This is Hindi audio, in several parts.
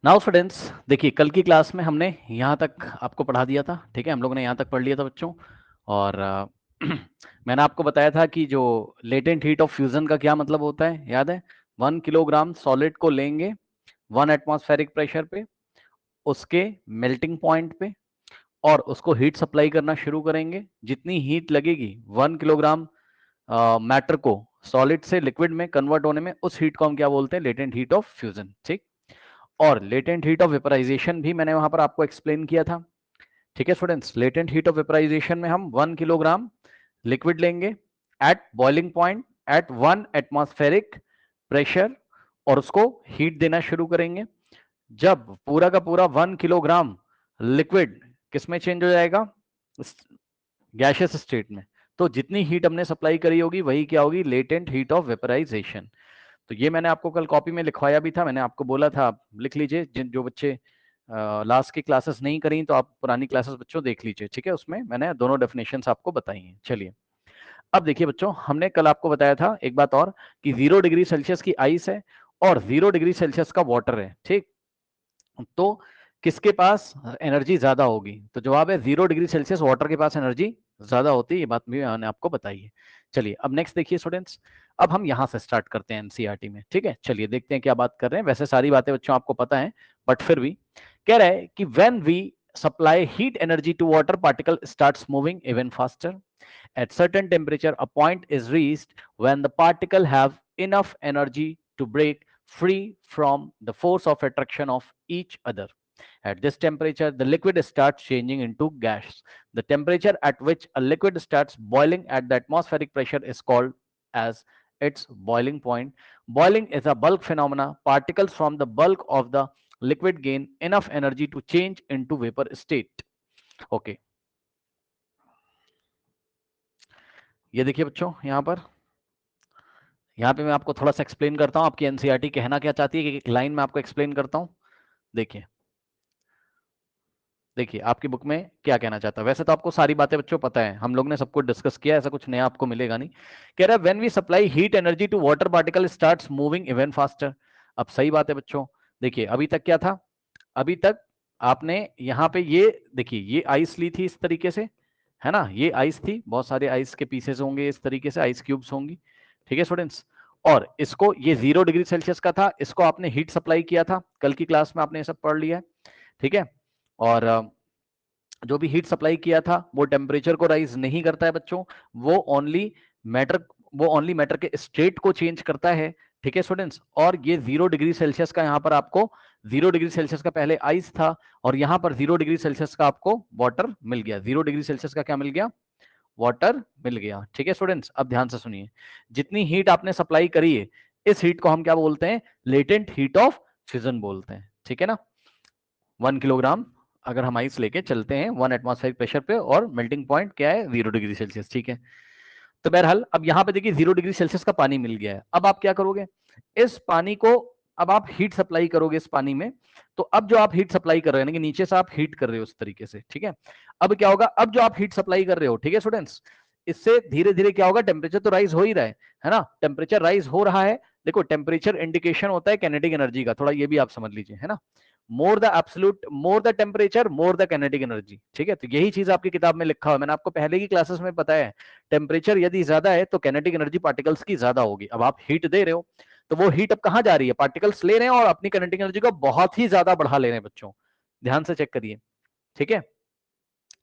नाउ स्टूडेंट्स, देखिए कल की क्लास में हमने यहाँ तक आपको पढ़ा दिया था। ठीक है, हम लोगों ने यहाँ तक पढ़ लिया था बच्चों। और मैंने आपको बताया था कि जो लेटेंट हीट ऑफ फ्यूजन का क्या मतलब होता है, याद है? 1 किलोग्राम सॉलिड को लेंगे 1 एटमॉस्फेरिक प्रेशर पे, उसके मेल्टिंग पॉइंट पे, और उसको हीट सप्लाई करना शुरू करेंगे। जितनी हीट लगेगी 1 किलोग्राम मैटर को सॉलिड से लिक्विड में कन्वर्ट होने में, उस हीट को हम क्या बोलते हैं? Latent heat of fusion. ठीक। और लेटेंट हीट ऑफ वेपराइजेशन भी मैंने वहां पर आपको एक्सप्लेन किया था। ठीक है students, latent heat of vaporization में हम 1 किलोग्राम लिक्विड लेंगे at boiling point at 1 atmospheric pressure, और उसको हीट देना शुरू करेंगे। जब पूरा का पूरा 1 किलोग्राम लिक्विड किस में चेंज हो जाएगा? गैशियस स्टेट में। तो जितनी हीट हमने सप्लाई करी होगी वही क्या होगी? Latent heat of vaporization. तो ये मैंने आपको कल कॉपी में लिखवाया भी था। मैंने आपको बोला था आप लिख लीजिए। जिन जो बच्चे लास्ट की क्लासेस नहीं करी तो आप पुरानी क्लासेस बच्चों देख लीजिए। ठीक है, उसमें मैंने दोनों डेफिनेशंस आपको बताई हैं। चलिए, अब देखिए बच्चों, हमने कल आपको बताया था एक बात और, कि 0 डिग्री सेल्सियस की आइस है और 0 डिग्री सेल्सियस का वाटर है। ठीक। तो किसके पास एनर्जी ज्यादा होगी? तो जवाब है 0 डिग्री सेल्सियस वाटर के पास एनर्जी ज्यादा होती है। ये बात भी मैंने आपको बताई है। चलिए, अब नेक्स्ट देखिए स्टूडेंट्स, अब हम यहां से स्टार्ट करते हैं एनसीईआरटी में। ठीक है, चलिए देखते हैं क्या बात कर रहे हैं। वैसे सारी बातें बच्चों आपको पता है, बट फिर भी कह रहा है कि when we supply heat energy to water, particle starts moving even faster. At certain temperature, a point is reached when the particle have enough energy to break free from the force of attraction of each other. At this temperature, the liquid starts changing into gas. The temperature at which a liquid starts boiling at the atmospheric pressure is called as its boiling point. Boiling is a bulk phenomena. Particles from the bulk of the liquid gain enough energy to change into vapor state. Okay. ये देखिए बच्चों, यहाँ पे मैं आपको थोड़ा सा एक्सप्लेन करता हूँ। आपकी एनसीईआरटी कहना क्या चाहती है कि एक लाइन में आपको एक्सप्लेन करता हूँ। देखिए, देखिए आपकी बुक में क्या कहना चाहता है। वैसे तो आपको सारी बातें बच्चों पता है, हम लोग ने सब कुछ डिस्कस किया, ऐसा कुछ नया आपको मिलेगा नहीं। कह रहा है when we supply heat energy to water, particle starts moving even faster. अब सही बात है बच्चों। देखिए अभी तक क्या था? अभी तक आपने यहाँ पे ये देखिए, ये आइस ली थी इस तरीके से, है ना? ये आइस थी, बहुत सारे आइस के पीसेस होंगे इस तरीके से, आइस क्यूब्स होंगी। ठीक है स्टूडेंट्स, और इसको ये 0 डिग्री सेल्सियस का था, इसको आपने हीट सप्लाई किया था। कल की क्लास में आपने ये सब पढ़ लिया है। ठीक है, और जो भी हीट सप्लाई किया था वो टेम्परेचर को राइज नहीं करता है बच्चों, वो ओनली मैटर वो ओनली मैटर के स्टेट को चेंज करता है। ठीक है स्टूडेंट्स, और ये 0 डिग्री सेल्सियस का यहाँ पर आपको 0 डिग्री सेल्सियस का पहले आइस था, और यहाँ पर 0 डिग्री सेल्सियस का आपको वाटर मिल गया। 0 डिग्री सेल्सियस का क्या मिल गया? वाटर मिल गया। ठीक है स्टूडेंट्स, अब ध्यान से सुनिए। जितनी हीट आपने सप्लाई करी है, इस हीट को हम क्या बोलते हैं? लेटेंट हीट ऑफ फ्यूजन बोलते हैं। ठीक है ना? 1 किलोग्राम अगर हम आइस लेके चलते हैं 1 एटमॉस्फेरिक प्रेशर पे, और मेल्टिंग पॉइंट क्या है? 0 डिग्री सेल्सियस। ठीक है, तो बहरहाल अब यहाँ पे देखिए 0 डिग्री सेल्सियस का पानी मिल गया है। अब आप क्या करोगे? इस पानी को अब आप हीट सप्लाई करोगे इस पानी में। तो अब जो आप हीट सप्लाई कर रहे हो, यानी कि नीचे से आप हीट कर रहे हो उस तरीके से। ठीक है, अब क्या होगा? अब जो आप हीट सप्लाई कर रहे हो, ठीक है स्टूडेंट्स, इससे धीरे धीरे क्या होगा? टेम्परेचर तो राइज हो ही रहा है ना? टेम्परेचर राइज हो रहा है। देखो, टेम्परेचर इंडिकेशन होता है कैनेटिक एनर्जी का, थोड़ा ये भी आप समझ लीजिए, है ना? More the temperature more the kinetic energy. ठीक है, तो यही चीज आपकी किताब में लिखा हुआ है, मैंने आपको पहले की क्लासेस में बताया है। टेम्परेचर यदि ज्यादा है तो कैनेटिक एनर्जी पार्टिकल्स की ज्यादा होगी। अब आप हीट दे रहे हो, तो वो हीट अब कहां जा रही है? पार्टिकल्स ले रहे हैं और अपनी कैनेटिक एनर्जी को बहुत ही ज्यादा बढ़ा ले रहे हैं बच्चों। ध्यान से चेक करिए। ठीक है,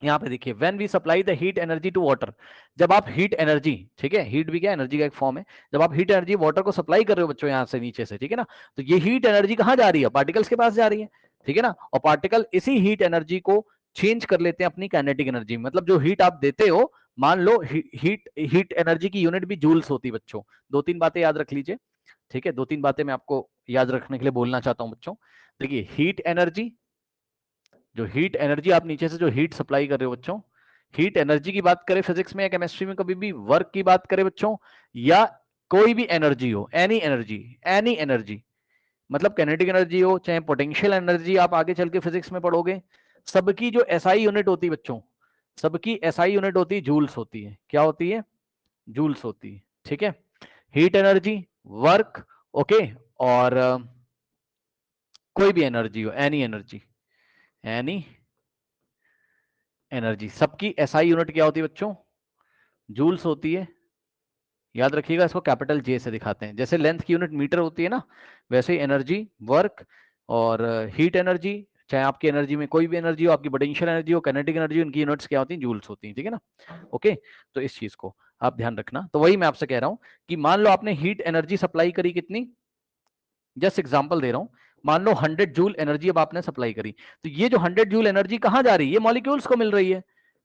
यहाँ पे देखिए, when we supply the heat energy to water, जब आप हीट एनर्जी, ठीक है, हीट भी क्या एनर्जी का एक फॉर्म है, जब आप हीट एनर्जी वाटर को सप्लाई कर रहे हो बच्चों यहाँ से नीचे से, ठीक है ना, तो ये हीट एनर्जी कहाँ जा रही है? पार्टिकल्स के पास जा रही है। ठीक है ना, और पार्टिकल इसी हीट एनर्जी को चेंज कर लेते हैं अपनी काइनेटिक एनर्जी में। मतलब जो हीट आप देते हो, मान लो हीट हीट एनर्जी की यूनिट भी जूल्स होती है बच्चों। दो तीन बातें याद रख लीजिए। ठीक है, दो तीन बातें मैं आपको याद रखने के लिए बोलना चाहता हूं बच्चों। देखिए, हीट एनर्जी, जो हीट एनर्जी आप नीचे से जो हीट सप्लाई कर रहे हो बच्चों, हीट एनर्जी की बात करें फिजिक्स में या केमिस्ट्री में कभी भी, वर्क की बात करें बच्चों, या कोई भी एनर्जी हो, एनी एनर्जी, मतलब कैनेटिक एनर्जी हो चाहे पोटेंशियल एनर्जी, आप आगे चल के फिजिक्स में पढ़ोगे, सबकी जो एसआई यूनिट होती है बच्चों, सबकी एसआई यूनिट होती है जूल्स होती है। क्या होती है? जूल्स होती है। ठीक है, हीट एनर्जी, वर्क, ओके, और कोई भी एनर्जी हो, एनी एनर्जी, एनी एनर्जी, सबकी एसआई यूनिट क्या होती है बच्चों? जूल्स होती है। याद रखिएगा, इसको कैपिटल जे से दिखाते हैं। जैसे लेंथ की यूनिट मीटर होती है ना, वैसे ही एनर्जी, वर्क और हीट एनर्जी, चाहे आपकी एनर्जी में कोई भी एनर्जी हो, आपकी पोटेंशियल एनर्जी हो, काइनेटिक एनर्जी, उनकी यूनिट्स क्या होती हैं? जूल्स होती हैं। ठीक है ना? ओके, तो इस चीज को आप ध्यान रखना। तो वही मैं आपसे कह रहा हूं कि मान लो आपने हीट एनर्जी सप्लाई करी कितनी, जस्ट एग्जांपल दे रहा हूं, मान लो 100 जूल एनर्जी अब आपने सप्लाई करी, तो ये जो 100 जूल एनर्जी कहां जा रही है? ये मॉलिक्यूल्स को मिल रही है।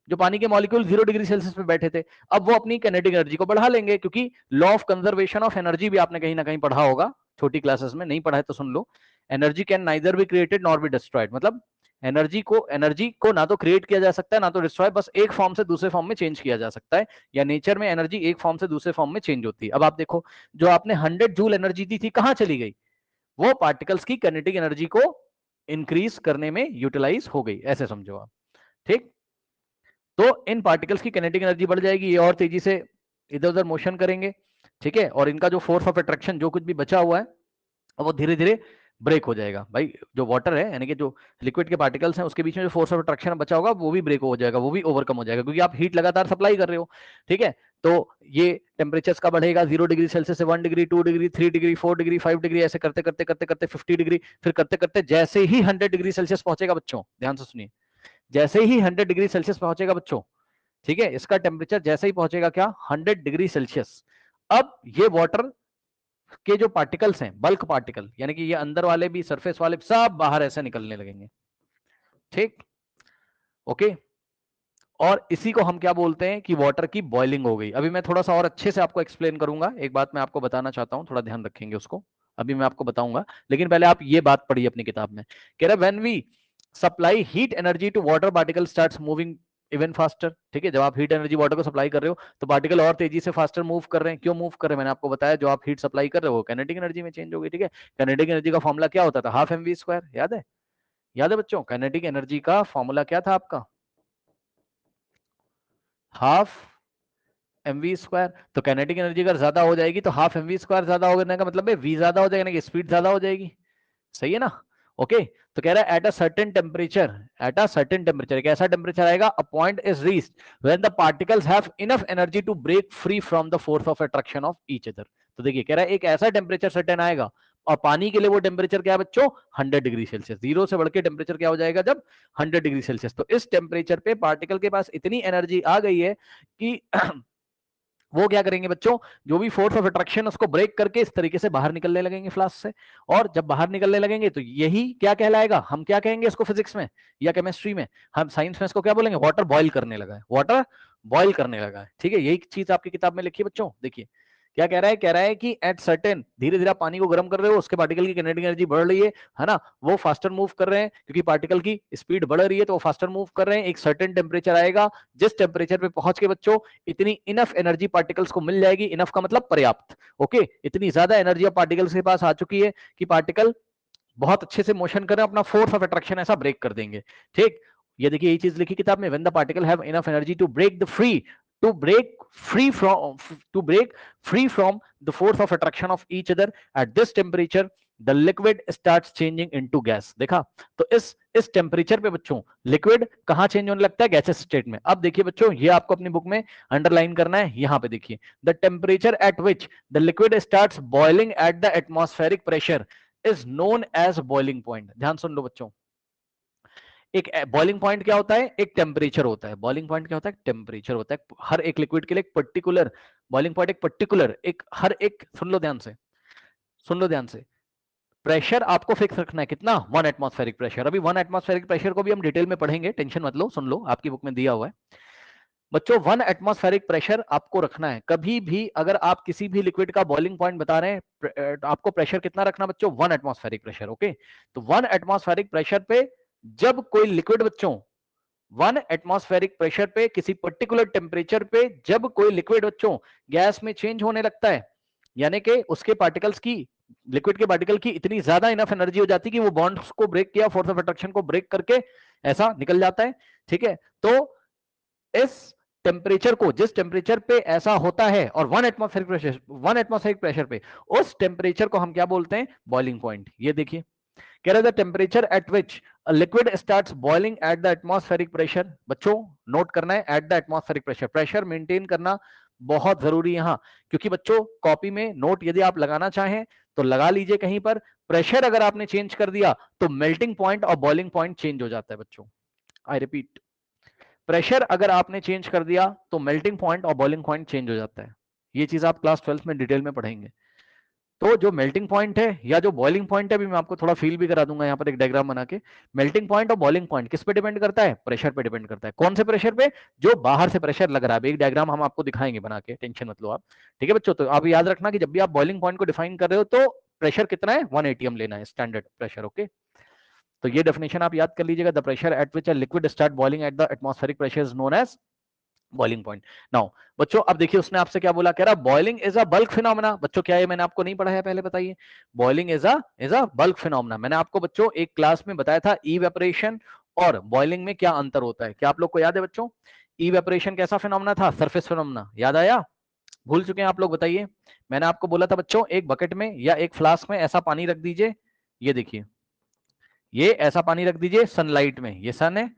जो पानी के मॉलिक्यूल 0 डिग्री सेल्सियस पे बैठे थे, अब वो अपनी काइनेटिक एनर्जी को बढ़ा लेंगे, क्योंकि law of conservation of energy भी आपने कहीं ना कहीं पढ़ा होगा छोटी क्लासेस में। नहीं पढ़ा है तो सुन लो। Energy can neither be created nor be destroyed, मतलब एनर्जी को ना तो क्रिएट किया जा सकता है ना तो डिस्ट्रॉय, बस एक फॉर्म से दूसरे फॉर्म में चेंज किया जा सकता है। या नेचर में एनर्जी एक फॉर्म से दूसरे फॉर्म में चेंज होती है। अब आप देखो, जो आपने 100 जूल एनर्जी दी थी, कहां चली गई? वो पार्टिकल्स की काइनेटिक एनर्जी को इंक्रीज करने में यूटिलाइज हो गई, ऐसे समझो आप। ठीक, तो इन पार्टिकल्स की काइनेटिक एनर्जी बढ़ जाएगी, ये और तेजी से इधर उधर मोशन करेंगे। ठीक है, और इनका जो फोर्स ऑफ अट्रैक्शन जो कुछ भी बचा हुआ है, वो धीरे धीरे ब्रेक हो जाएगा। भाई जो वाटर है, यानी कि जो लिक्विड के पार्टिकल्स हैं, उसके बीच में जो फोर्स ऑफ अट्रैक्शन बचा होगा वो भी ब्रेक हो जाएगा, वो भी ओवरकम हो जाएगा, क्योंकि आप हीट लगातार सप्लाई कर रहे हो। ठीक है, तो ये टेम्परेचर का बढ़ेगा 0 डिग्री सेल्सियस से 1 degree, 2 degree, 3 degree, 4 degree, 5 degree, ऐसे करते करते करते करते 50 डिग्री, फिर करते करते जैसे ही 100 डिग्री सेल्सियस पहुंचेगा बच्चों, ध्यान से सुनिए, जैसे ही 100 डिग्री सेल्सियस पहुंचेगा बच्चों, ठीक है, इसका टेम्परेचर जैसे ही पहुंचेगा क्या? 100 डिग्री सेल्सियस। अब ये वाटर के जो पार्टिकल्स हैं, बल्क पार्टिकल, यानी कि ये अंदर वाले भी, सरफेस वाले सब बाहर ऐसे निकलने लगेंगे। ठीक, ओके, और इसी को हम क्या बोलते हैं कि वाटर की बॉइलिंग हो गई। अभी मैं थोड़ा सा और अच्छे से आपको एक्सप्लेन करूंगा। एक बात मैं आपको बताना चाहता हूं, थोड़ा ध्यान रखेंगे उसको, अभी मैं आपको बताऊंगा, लेकिन पहले आप ये बात पढ़िए अपनी किताब में। कह रहा है when we supply heat energy to water, particle starts moving even faster. ठीक है, जब आप हीट एनर्जी वाटर को सप्लाई कर रहे हो तो पार्टिकल और तेजी से फास्टर मूव कर रहे हैं। क्यों मूव कर रहे हैं? मैंने आपको बताया, जो आप हीट सप्लाई कर रहे हो काइनेटिक एनर्जी में चेंज हो गई। ठीक है, काइनेटिक एनर्जी का फॉर्मूला क्या होता था? Half mv square. याद है? याद है बच्चों, काइनेटिक एनर्जी का फॉर्मूला क्या था आपका? Half mv square. तो काइनेटिक एनर्जी अगर ज्यादा हो जाएगी तो हाफ mv स्क्वायर ज्यादा होने का मतलब है v ज्यादा हो जाएगा, ना कि स्पीड ज्यादा हो जाएगी। सही है ना? ओके, तो कह रहा है at a certain temperature, at a certain temperature, एक ऐसा टेम्परेचर आएगा, a point is reached when the particles have enough energy to break free from the force of attraction of each other. तो देखिए, कह रहा है एक ऐसा टेम्परेचर सर्टेन आएगा, और पानी के लिए वो टेम्परेचर क्या है बच्चों? 100 डिग्री सेल्सियस। जीरो से बढ़ के टेम्परेचर क्या हो जाएगा जब? 100 डिग्री सेल्सियस। तो इस टेम्परेचर पे पार्टिकल के पास इतनी एनर्जी आ गई है कि वो क्या करेंगे बच्चों? जो भी फोर्स ऑफ अट्रैक्शन उसको ब्रेक करके इस तरीके से बाहर निकलने लगेंगे फ्लास्क से। और जब बाहर निकलने लगेंगे तो यही क्या कहलाएगा? हम क्या कहेंगे इसको फिजिक्स में या केमिस्ट्री में? हम साइंस में इसको क्या बोलेंगे? वाटर बॉईल करने लगा है, वाटर बॉईल करने लगा है। ठीक है, यही चीज आपकी किताब में लिखी है बच्चों। देखिए क्या कह रहा है? कह रहा है कि एट सर्टेन, धीरे धीरे आप पानी को गर्म कर रहे हो, उसके पार्टिकल की काइनेटिक एनर्जी बढ़ रही है ना, वो फास्टर मूव कर रहे हैं, क्योंकि पार्टिकल की स्पीड बढ़ रही है तो वो फास्टर मूव कर रहे हैं। एक सर्टेन टेम्परेचर आएगा, जिस टेम्परेचर पे पहुंच के बच्चों इतनी इनफ एनर्जी पार्टिकल्स को मिल जाएगी, इनफ का मतलब पर्याप्त। ओके, इतनी ज्यादा एनर्जी अब पार्टिकल्स के पास आ चुकी है कि पार्टिकल बहुत अच्छे से मोशन कर रहे हैं, अपना फोर्स ऑफ अट्रैक्शन ऐसा ब्रेक कर देंगे। ठीक, ये देखिए यही चीज लिखी किताब में, when the particle have enough energy to break the free to break free from to break free from the force of attraction of each other at this temperature the liquid starts changing into gas. देखा? तो इस टेम्परेचर पे बच्चों लिक्विड कहां चेंज होने लगता है? गैसेस स्टेट में। अब देखिए बच्चों, ये आपको अपनी बुक में अंडरलाइन करना है, यहां पे देखिए, the temperature at which the liquid starts boiling at the atmospheric pressure is known as boiling point. ध्यान सुन लो बच्चों, एक बॉइलिंग पॉइंट क्या होता है? एक टेम्परेचर होता है। बॉइलिंग पॉइंट क्या होता है? टेम्परेचर होता है। हर एक लिक्विड के लिए एक पर्टिकुलर बॉइलिंग पॉइंट, एक पर्टिकुलर, एक हर एक, सुन लो ध्यान से, सुन लो ध्यान से, प्रेशर आपको फिक्स रखना है। कितना? 1 एटमॉस्फेरिक प्रेशर। अभी 1 एटमॉस्फेरिक प्रेशर को भी हम डिटेल में पढ़ेंगे, टेंशन मत लो, सुन लो, आपकी बुक में दिया हुआ है बच्चों। 1 एटमॉस्फेरिक प्रेशर आपको रखना है। कभी भी अगर आप किसी भी लिक्विड का बॉइलिंग पॉइंट बता रहे हैं, आपको प्रेशर कितना रखना बच्चों? 1 एटमॉस्फेरिक प्रेशर। ओके, तो 1 एटमॉस्फेरिक प्रेशर पे जब कोई लिक्विड बच्चों 1 एटमॉस्फेरिक प्रेशर पे किसी पर्टिकुलर टेम्परेचर पे जब कोई लिक्विड बच्चों गैस में चेंज होने लगता है, यानी कि उसके पार्टिकल्स की, लिक्विड के पार्टिकल की इतनी ज्यादा इनफ एनर्जी हो जाती है कि वो बॉन्ड्स को ब्रेक किया, फोर्स ऑफ अट्रैक्शन को ब्रेक करके ऐसा निकल जाता है। ठीक है, तो इस टेम्परेचर को, जिस टेम्परेचर पे ऐसा होता है, और 1 एटमॉस्फेरिक प्रेशर पे, उस टेम्परेचर को हम क्या बोलते हैं? Boiling point. ये देखिए, कह रहा है the temperature at which liquid starts boiling at the atmospheric pressure. बच्चों नोट करना है eight the atmospheric pressure, pressure maintain करना बहुत जरूरी है यहाँ, क्योंकि बच्चों कॉपी में नोट यदि आप लगाना चाहें तो लगा लीजिए कहीं पर, प्रेशर अगर आपने चेंज कर दिया तो मेल्टिंग पॉइंट और बॉइलिंग पॉइंट चेंज हो जाता है बच्चों। आई रिपीट, प्रेशर अगर आपने चेंज कर दिया तो मेल्टिंग पॉइंट और बॉइलिंग पॉइंट चेंज हो जाता है। ये चीज आप क्लास 12 में डिटेल में पढ़ेंगे। तो जो मेल्टिंग पॉइंट है या जो बॉइलिंग पॉइंट है, अभी मैं आपको थोड़ा फील भी करा दूंगा यहाँ पर एक डायग्राम बना के। मेल्टिंग पॉइंट और बॉइलिंग पॉइंट किस पे डिपेंड करता है? प्रेशर पे डिपेंड करता है। कौन से प्रेशर पे? जो बाहर से प्रेशर लग रहा है। एक डायग्राम हम आपको दिखाएंगे बना के, टेंशन मत लो आप। ठीक है बच्चों, तो आप याद रखना कि जब भी आप बॉइलिंग पॉइंट को डिफाइन कर रहे हो तो प्रेशर कितना है? 1 atm लेना है, स्टैंडर्ड प्रेशर। ओके, तो ये डेफिनेशन आप याद कर लीजिएगा। The pressure at which a liquid start boiling at the atmospheric pressure is known as boiling point. Now बच्चों अब देखिए उसने आपसे क्या बोला, कह रहा boiling is a bulk phenomena. बच्चों क्या है, मैंने आपको नहीं पढ़ाया पहले, बताइए। Boiling is a bulk phenomena. मैंने आपको बच्चों एक क्लास में बताया था इवेपोरेशन और बॉइलिंग में क्या अंतर होता है। क्या आप लोग को याद है बच्चों? इवेपोरेशन कैसा फिनोमेना था? Surface phenomena. याद आया? भूल चुके हैं आप लोग? बताइए। मैंने आपको बोला था बच्चों एक बकेट में या एक फ्लास्क में ऐसा पानी रख दीजिए, ये देखिए, ये ऐसा पानी रख दीजिए सनलाइट में, ये सन है,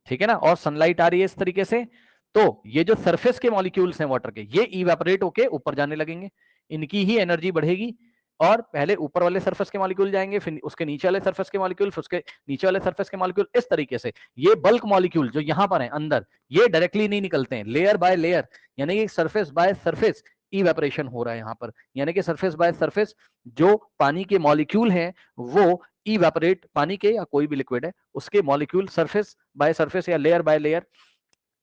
ठीक है ना, और सनलाइट आ रही है इस तरीके से, तो ये जो सरफेस के मॉलिक्यूल्स हैं वाटर के, ये इवेपोरेट होके ऊपर जाने लगेंगे, इनकी ही एनर्जी बढ़ेगी, और पहले ऊपर वाले सरफेस के मॉलिक्यूल जाएंगे, फिर उसके नीचे वाले सरफेस के मॉलिक्यूल, फिर उसके नीचे वाले सरफेस के मॉलिक्यूल, इस तरीके से। ये बल्क मॉलिक्यूल जो यहां पर है अंदर, ये डायरेक्टली नहीं निकलते हैं, लेयर बाय लेयर, यानी कि सरफेस बाय सरफेस इवेपोरेशन हो रहा है यहां पर। यानी कि सरफेस बाय सरफेस जो पानी के मॉलिक्यूल हैं वो इवेपोरेट, पानी के या कोई भी लिक्विड है उसके मॉलिक्यूल सरफेस बाय सरफेस या लेयर बाय लेयर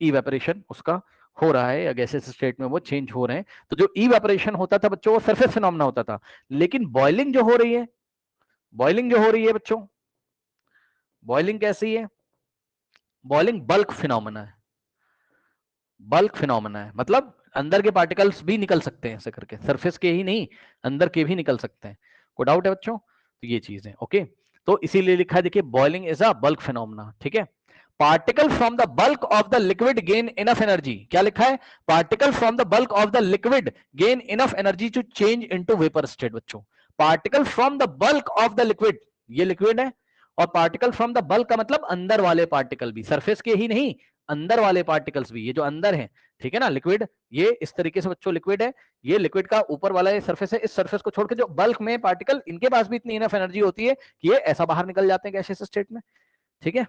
इवेपोरेशन उसका हो रहा है, या गैसेस स्टेट में वो चेंज हो रहे हैं। तो जो इवेपोरेशन होता था बच्चों वो सरफेस फिनोमेना होता था, लेकिन बॉइलिंग जो हो रही है, बॉइलिंग जो हो रही है बच्चों, बॉइलिंग कैसी है? बॉइलिंग बल्क फिनोमेना है। बल्क फिनोमेना है मतलब अंदर के पार्टिकल्स भी निकल सकते हैं ऐसे करके, सरफेस के ही नहीं अंदर के भी निकल सकते हैं। कोई डाउट है बच्चों? तो ये चीज है। ओके, तो इसीलिए लिखा है देखिए boiling is a bulk phenomena. ठीक है, particle from the bulk of the liquid gain enough energy. क्या लिखा है? Particle from the bulk of the liquid gain enough energy to change into vapour state. बच्चों particle from the bulk of the liquid, ये लिक्विड है, और पार्टिकल फ्रॉम द बल्क का मतलब अंदर वाले पार्टिकल भी, सरफेस के ही नहीं अंदर वाले पार्टिकल्स भी, ये जो अंदर है, ठीक है ना, लिक्विड, ये इस तरीके से बच्चों लिक्विड है, ये लिक्विड का ऊपर वाला ये सरफेस है, इस सरफेस को छोड़ के जो बल्क में पार्टिकल, इनके पास भी इतनी इनफ एनर्जी होती है कि ये ऐसा बाहर निकल जाते हैं गैसियस स्टेट में। ठीक है,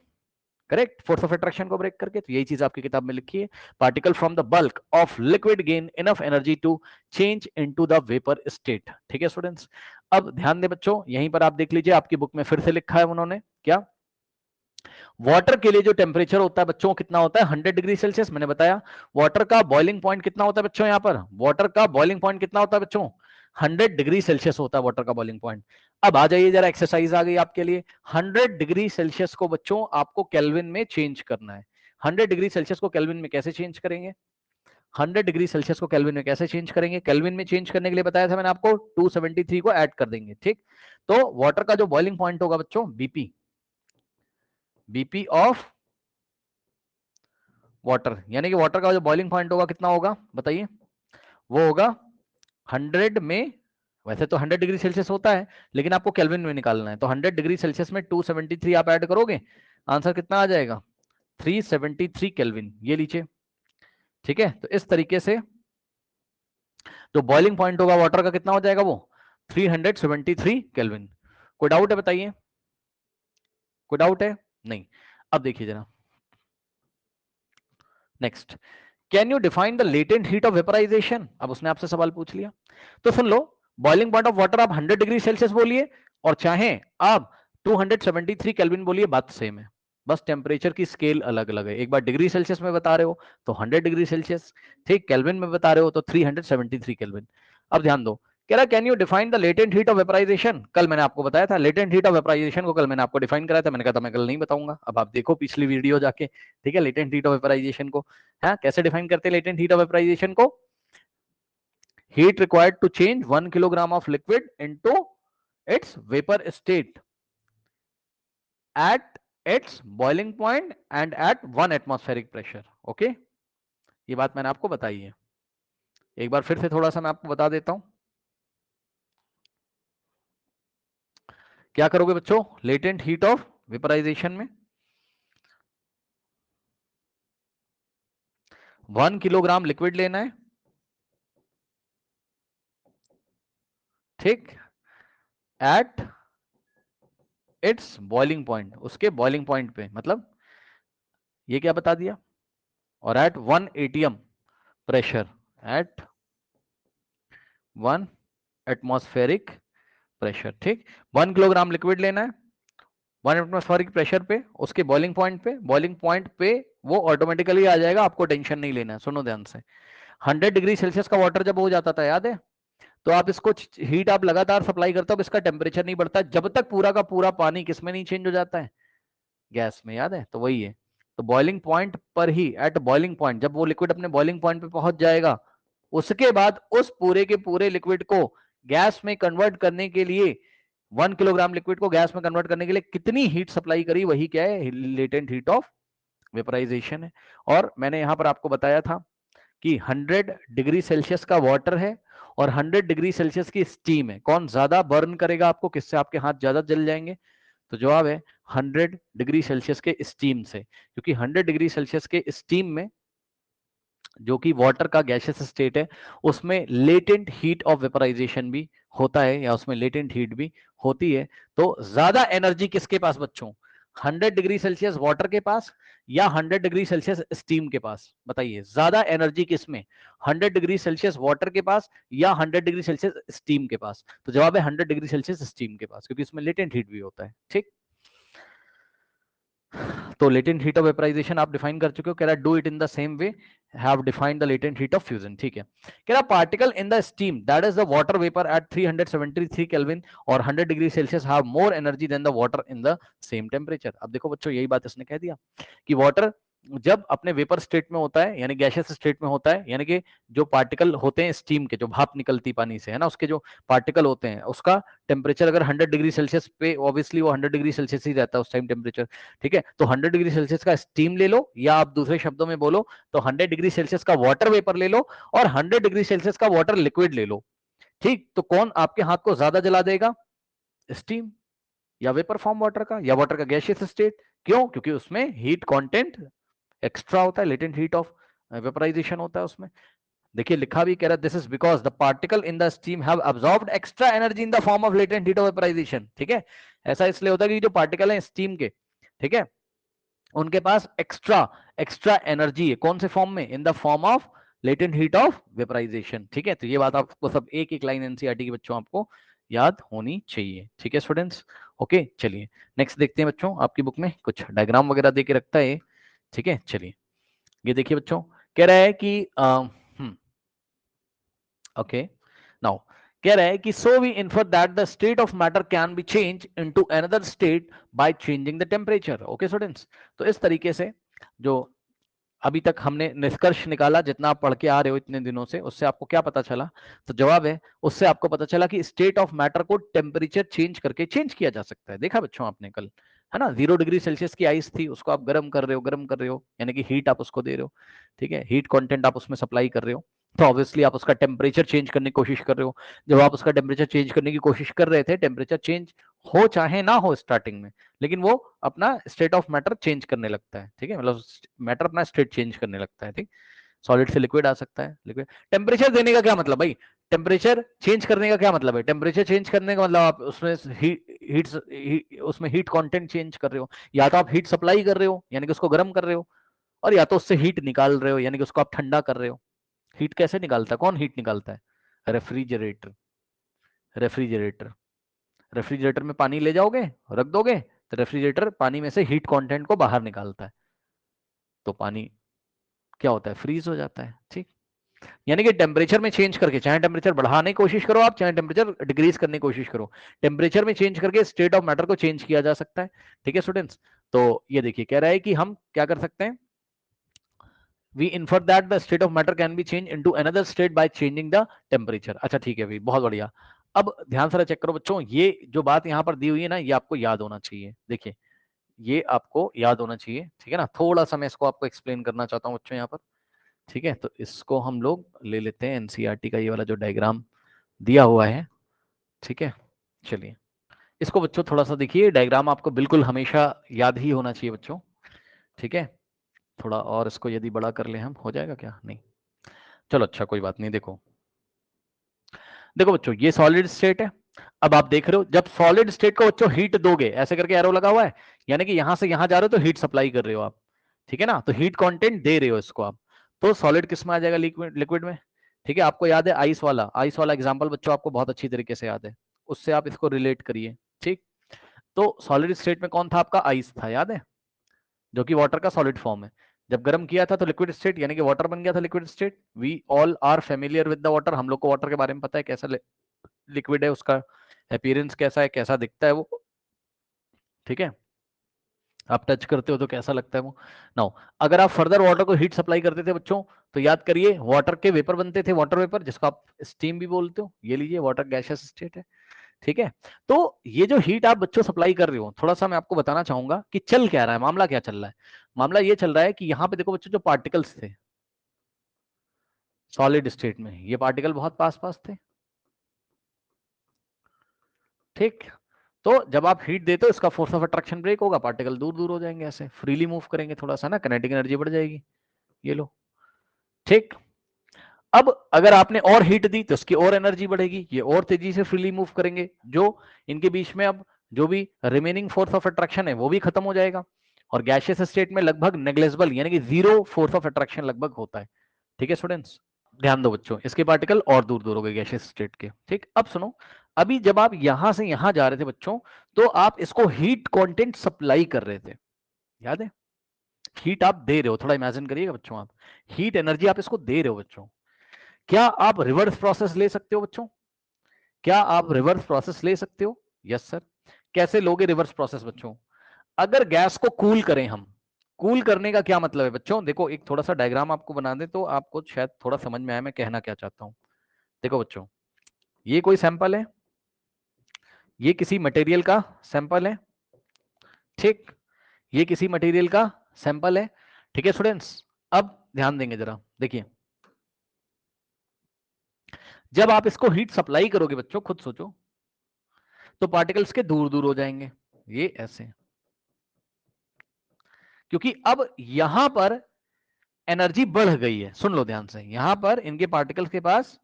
करेक्ट, फोर्स ऑफ अट्रैक्शन को ब्रेक करके। तो यही चीज आपकी किताब में लिखी है, particle from the bulk of liquid gain enough energy to change into the vapour state. ठीक है स्टूडेंट्स, अब ध्यान दे बच्चों, यहीं पर आप देख लीजिए आपकी बुक में फिर से लिखा है उन्होंने, क्या वाटर के लिए जो टेम्परेचर होता है बच्चों कितना होता है? 100 डिग्री सेल्सियस। मैंने बताया वाटर का बॉइलिंग पॉइंट कितना होता है बच्चों, यहां पर वाटर का बॉइलिंग पॉइंट कितना होता है बच्चों? 100 डिग्री सेल्सियस होता है वाटर का बॉइलिंग पॉइंट। अब आ जाइए जरा, एक्सरसाइज आ गई आपके लिए। 100 डिग्री सेल्सियस को बच्चों आपको केल्विन में चेंज करना है। 100 डिग्री सेल्सियस को केल्विन में कैसे चेंज करेंगे? 100 डिग्री सेल्सियस को केल्विन में कैसे चेंज करेंगे? केल्विन में चेंज करने के लिए बताया था मैंने आपको, 273 को ऐड कर देंगे। ठीक, तो वाटर का जो बॉइलिंग पॉइंट होगा बच्चों, बीपी, बीपी ऑफ वाटर, यानी कि वाटर का जो बॉइलिंग पॉइंट होगा कितना होगा बताइए? वो होगा 100 में, वैसे तो 100 डिग्री सेल्सियस होता है लेकिन आपको केल्विन में निकालना है, तो 100 डिग्री सेल्सियस में 273 आप ऐड करोगे, आंसर कितना आ जाएगा? 373 केल्विन, ये लीजिए। ठीक है, तो इस तरीके से जो बॉइलिंग पॉइंट होगा वाटर का कितना हो जाएगा? वो 373 केल्विन। कोई डाउट है बताइए? कोई डाउट है? नहीं। अब देखिए जरा next, can you define the latent heat of vaporization. अब उसने आपसे सवाल पूछ लिया, तो सुन लो, बॉइलिंग पॉइंट ऑफ वाटर आप 100 डिग्री सेल्सियस बोलिए और चाहें आप 273 केल्विन बोलिए, बात सेम है, बस टेम्परेचर की स्केल अलग अलग है। एक बार डिग्री सेल्सियस में बता रहे हो तो 100 डिग्री सेल्सियस, ठीक, केल्विन में बता रहे हो तो 373 केल्विन। अब ध्यान दो, कह रहा can you define the latent heat of vaporization. कल मैंने आपको बताया था लेटेंट हीट ऑफ वेपराइजेशन को, कल मैंने आपको डिफाइन कराया था, मैंने कहा था मैं कल नहीं बताऊंगा, अब आप देखो पिछली वीडियो जाके। ठीक है, लेटेंट हीट ऑफ वेपराइजेशन को है कैसे डिफाइन करते हैं? लेटेंट हीट ऑफ वेपराइजेशन को, heat required to change 1 kilogram of liquid into its vapor state at its boiling point and at 1 atmospheric pressure. Okay, ये बात मैंने आपको बताई है, एक बार फिर से थोड़ा सा मैं आपको बता देता हूं। क्या करोगे बच्चों लेटेंट हीट ऑफ वेपराइजेशन में? 1 किलोग्राम लिक्विड लेना है, ठीक, एट इट्स बॉइलिंग पॉइंट, उसके बॉइलिंग पॉइंट पे, मतलब ये क्या बता दिया, और at 1 atm pressure, at 1 atmospheric pressure, ठीक। 1 किलोग्राम लिक्विड लेना है 1 एटमॉस्फेरिक प्रेशर पे, उसके बॉइलिंग पॉइंट पे, बॉइलिंग पॉइंट पे वो ऑटोमेटिकली आ जाएगा, आपको टेंशन नहीं लेना है। सुनो ध्यान से, 100 डिग्री सेल्सियस का वाटर जब हो जाता था, याद है, तो आप इसको हीट आप लगातार सप्लाई करते हो, अब इसका टेम्परेचर नहीं बढ़ता जब तक पूरा का पूरा पानी किसमें नहीं चेंज हो जाता है, गैस में, याद है, तो वही है। तो बॉइलिंग पॉइंट पर ही, एट बॉइलिंग पॉइंट, जब वो लिक्विड अपने बॉइलिंग पॉइंट पे पहुंच जाएगा, उसके बाद उस पूरे के पूरे लिक्विड को गैस में कन्वर्ट करने के लिए, 1 किलोग्राम लिक्विड को गैस में कन्वर्ट करने के लिए कितनी हीट सप्लाई करी, वही क्या है, लेटेंट हीट ऑफ वेपराइजेशन है। और मैंने यहां पर आपको बताया था कि 100 डिग्री सेल्सियस का वाटर है और 100 डिग्री सेल्सियस की स्टीम है, कौन ज्यादा बर्न करेगा आपको, किससे आपके हाथ ज्यादा जल जाएंगे, तो जवाब है 100 डिग्री सेल्सियस के स्टीम से, क्योंकि 100 डिग्री सेल्सियस के स्टीम में, जो कि वाटर का गैसियस स्टेट है, उसमें लेटेंट हीट ऑफ वेपराइजेशन भी होता है, या उसमें लेटेंट हीट भी होती है। तो ज्यादा एनर्जी किसके पास बच्चों, 100 डिग्री सेल्सियस वाटर के पास या 100 डिग्री सेल्सियस स्टीम के पास, बताइए ज्यादा एनर्जी किसमें, 100 डिग्री सेल्सियस वाटर के पास या 100 डिग्री सेल्सियस स्टीम के पास, तो जवाब है 100 डिग्री सेल्सियस स्टीम के पास, क्योंकि इसमें लेटेंट हीट भी होता है, ठीक। तो लेटेंट हीट ऑफ वेपराइजेशन आप डिफाइन कर चुके हो, कह रहा है do it in the same way, have defined the latent heat of fusion, ठीक है। कह रहा particle in the steam that is the water vapour at 373 kelvin और 100 degree Celsius have more energy than the water in the same temperature. अब देखो बच्चों, यही बात इसने कह दिया कि वाटर जब अपने वेपर स्टेट में होता है, यानी गैसियस स्टेट में होता है, यानी कि जो पार्टिकल होते हैं स्टीम के, जो भाप निकलती पानी से है ना, उसके जो पार्टिकल होते हैं, उसका टेम्परेचर अगर 100 डिग्री सेल्सियस पे, ऑब्वियसली वो 100 डिग्री सेल्सियस ही रहता है उस टाइम टेम्परेचर, ठीक है। तो 100 डिग्री सेल्सियस का स्टीम ले लो, या आप दूसरे शब्दों में बोलो तो 100 डिग्री सेल्सियस का वाटर वेपर ले लो और 100 डिग्री सेल्सियस का वाटर लिक्विड ले लो, ठीक। तो कौन आपके हाथ को ज्यादा जला देगा, स्टीम या वेपर फॉर्म वाटर का, या वाटर का गैसियस स्टेट, क्यों, क्योंकि उसमें हीट कंटेंट एक्स्ट्रा होता है, लेटेंट हीट ऑफ वेपराइजेशन होता है उसमें। देखिए लिखा भी, कह रहा है this is because the particle in the steam have absorbed extra energy in the form of latent heat of vaporization, ठीक है। ऐसा इसलिए होता है कि जो पार्टिकल है स्टीम के, ठीक है, उनके पास एक्स्ट्रा एक्स्ट्रा एनर्जी है, कौन से फॉर्म में, in the form of latent heat of vaporization, ठीक है। तो ये बात आपको सब एक एक लाइन एनसीईआरटी के बच्चों आपको याद होनी चाहिए, ठीक है स्टूडेंट्स। ओके चलिए नेक्स्ट देखते हैं बच्चों, आपकी बुक में कुछ डायग्राम वगैरह दे के रखता है, ठीक है। चलिए ये देखिए बच्चों, कह रहा है कि ओके नाउ, कह रहा है कि so we infer that the state of matter can be change into another state by changing the temperature. Okay students, तो इस तरीके से जो अभी तक हमने निष्कर्ष निकाला, जितना आप पढ़ के आ रहे हो इतने दिनों से, उससे आपको क्या पता चला, तो जवाब है उससे आपको पता चला कि स्टेट ऑफ मैटर को टेम्परेचर चेंज करके चेंज किया जा सकता है। देखा बच्चों आपने कल, है ना, 0 डिग्री सेल्सियस की आइस थी, उसको आप गर्म कर रहे हो, गर्म कर रहे हो, यानी कि हीट आप उसको दे रहे हो, ठीक है, हीट कंटेंट आप उसमें सप्लाई कर रहे हो, तो ऑब्वियसली आप उसका टेम्परेचर चेंज करने की कोशिश कर रहे हो। जब आप उसका टेम्परेचर चेंज करने की कोशिश कर रहे थे, टेम्परेचर चेंज हो चाहे ना हो स्टार्टिंग में, लेकिन वो अपना स्टेट ऑफ मैटर चेंज करने लगता है, ठीक है, मतलब मैटर अपना स्टेट चेंज करने लगता है, ठीक। सॉलिड से लिक्विड आ सकता है, लिक्विड टेम्परेचर देने का क्या मतलब भाई, टेम्परेचर चेंज करने का क्या मतलब है, टेम्परेचर चेंज करने का मतलब आप उसमें उसमें हीट कंटेंट चेंज कर रहे हो, या तो आप हीट सप्लाई कर रहे हो यानी कि उसको गर्म कर रहे हो, और या तो उससे हीट निकाल रहे हो यानी कि उसको आप ठंडा कर रहे हो। हीट कैसे निकालता है, कौन हीट निकालता है, रेफ्रिजरेटर, रेफ्रिजरेटर, रेफ्रिजरेटर में पानी ले जाओगे, रख दोगे, तो रेफ्रिजरेटर पानी में से हीट कंटेंट को बाहर निकालता है, तो पानी क्या होता है, फ्रीज हो जाता है, ठीक। यानी कि टेम्परेचर में चेंज करके, चाहे टेम्परेचर बढ़ाने की कोशिश करो आप, चाहे टेम्परेचर डिक्रीज करने की कोशिश करो, टेम्परेचर में चेंज करके स्टेट ऑफ मैटर को चेंज किया जा सकता है, ठीक है स्टूडेंट्स। तो ये देखिए कह रहा है कि हम क्या कर सकते हैं, we infer that the state of matter can be change into another state by changing the temperature. अच्छा ठीक है भाई, बहुत बढ़िया। अब ध्यान से चेक करो बच्चों, ये जो बात यहाँ पर दी हुई है ना, ये आपको याद होना चाहिए, देखिए ये आपको याद होना चाहिए, ठीक है ना। थोड़ा सा मैं इसको आपको एक्सप्लेन करना चाहता हूँ बच्चों यहाँ पर, ठीक है। तो इसको हम लोग ले लेते हैं एनसीईआरटी का ये वाला जो डायग्राम दिया हुआ है, ठीक है। चलिए इसको बच्चों थोड़ा सा देखिए, डायग्राम आपको बिल्कुल हमेशा याद ही होना चाहिए बच्चों, ठीक है। थोड़ा और इसको यदि बड़ा कर ले हम, हो जाएगा क्या? नहीं, चलो अच्छा कोई बात नहीं। देखो देखो बच्चों, ये सॉलिड स्टेट है। अब आप देख रहे हो, जब सॉलिड स्टेट को बच्चों हीट दोगे, ऐसे करके एरो लगा हुआ है, यानी कि यहां से यहां जा रहे हो तो हीट सप्लाई कर रहे हो आप, ठीक है ना। तो हीट कंटेंट दे रहे हो इसको आप, तो सॉलिड किस में आ जाएगा? लिक्विड, लिक्विड में, ठीक है। आपको याद है आइस वाला, आइस वाला एग्जांपल बच्चों आपको बहुत अच्छी तरीके से याद है, उससे आप इसको रिलेट करिए, ठीक। तो सॉलिड स्टेट में कौन था आपका? आइस था, याद है, जो कि वाटर का सॉलिड फॉर्म है। जब गर्म किया था तो लिक्विड स्टेट, यानी कि वाटर बन गया था liquid state. We all are familiar with the water, हम लोग को वाटर के बारे में पता है कैसा लिक्विड है, उसका अपीयरेंस कैसा है, कैसा दिखता है वो, ठीक है। आप टच करते हो तो कैसा लगता है वो। नाउ अगर आप फर्दर वाटर को हीट सप्लाई करते थे बच्चों, तो याद करिए वाटर के वेपर बनते थे, वाटर वेपर, जिसको आप स्टीम भी बोलते हो। ये लीजिए वाटर गैसियस स्टेट है, ठीक है। तो ये जो हीट आप बच्चों सप्लाई कर रहे हो, थोड़ा सा मैं आपको बताना चाहूंगा कि चल क्या रहा है, मामला क्या चल रहा है। मामला ये चल रहा है कि यहाँ पे देखो बच्चों, जो पार्टिकल्स थे सॉलिड स्टेट में, ये पार्टिकल बहुत पास पास थे, ठीक। तो जब आप हीट देते हो, इसका फोर्स ऑफ अट्रैक्शन ब्रेक होगा, पार्टिकल दूर दूर हो जाएंगे, ऐसे फ्रीली मूव करेंगे थोड़ा सा ना, काइनेटिक एनर्जी बढ़ जाएगी। ये लो, ठीक। अब अगर आपने और हीट दी तो इसकी और एनर्जी बढ़ेगी, ये और तेजी से फ्रीली मूव करेंगे, जो इनके बीच में अब जो भी रिमेनिंग फोर्स ऑफ अट्रैक्शन है वो भी खत्म हो जाएगा। और गैसियस स्टेट में लगभग नेग्लेजिबल, यानी कि जीरो फोर्स ऑफ अट्रैक्शन लगभग होता है, ठीक है स्टूडेंट्स। ध्यान दो बच्चों, इसके पार्टिकल और दूर दूर हो गए गैसियस स्टेट के, ठीक। अब सुनो, अभी जब आप यहां से यहां जा रहे थे बच्चों, तो आप इसको हीट कंटेंट सप्लाई कर रहे थे, याद है। हीट आप दे रहे हो, थोड़ा इमेजिन करिएगा बच्चों, आप हीट एनर्जी आप इसको दे रहे हो बच्चों। क्या आप रिवर्स प्रोसेस ले सकते हो बच्चों? क्या आप रिवर्स प्रोसेस ले सकते हो? Yes sir. कैसे लोगे रिवर्स प्रोसेस बच्चों? अगर गैस को कूल करें हम, कूल करने का क्या मतलब है बच्चों? देखो एक थोड़ा सा डायग्राम आपको बना दे तो आपको शायद थोड़ा समझ में आए मैं कहना क्या चाहता हूं। देखो बच्चों, ये कोई सैंपल है, ये किसी मटेरियल का सैंपल है, ठीक। ये किसी मटेरियल का सैंपल है, ठीक है स्टूडेंट्स। अब ध्यान देंगे जरा, देखिए जब आप इसको हीट सप्लाई करोगे बच्चों, खुद सोचो, तो पार्टिकल्स के दूर दूर हो जाएंगे, ये ऐसे, क्योंकि अब यहां पर एनर्जी बढ़ गई है। सुन लो ध्यान से, यहां पर इनके पार्टिकल्स के पास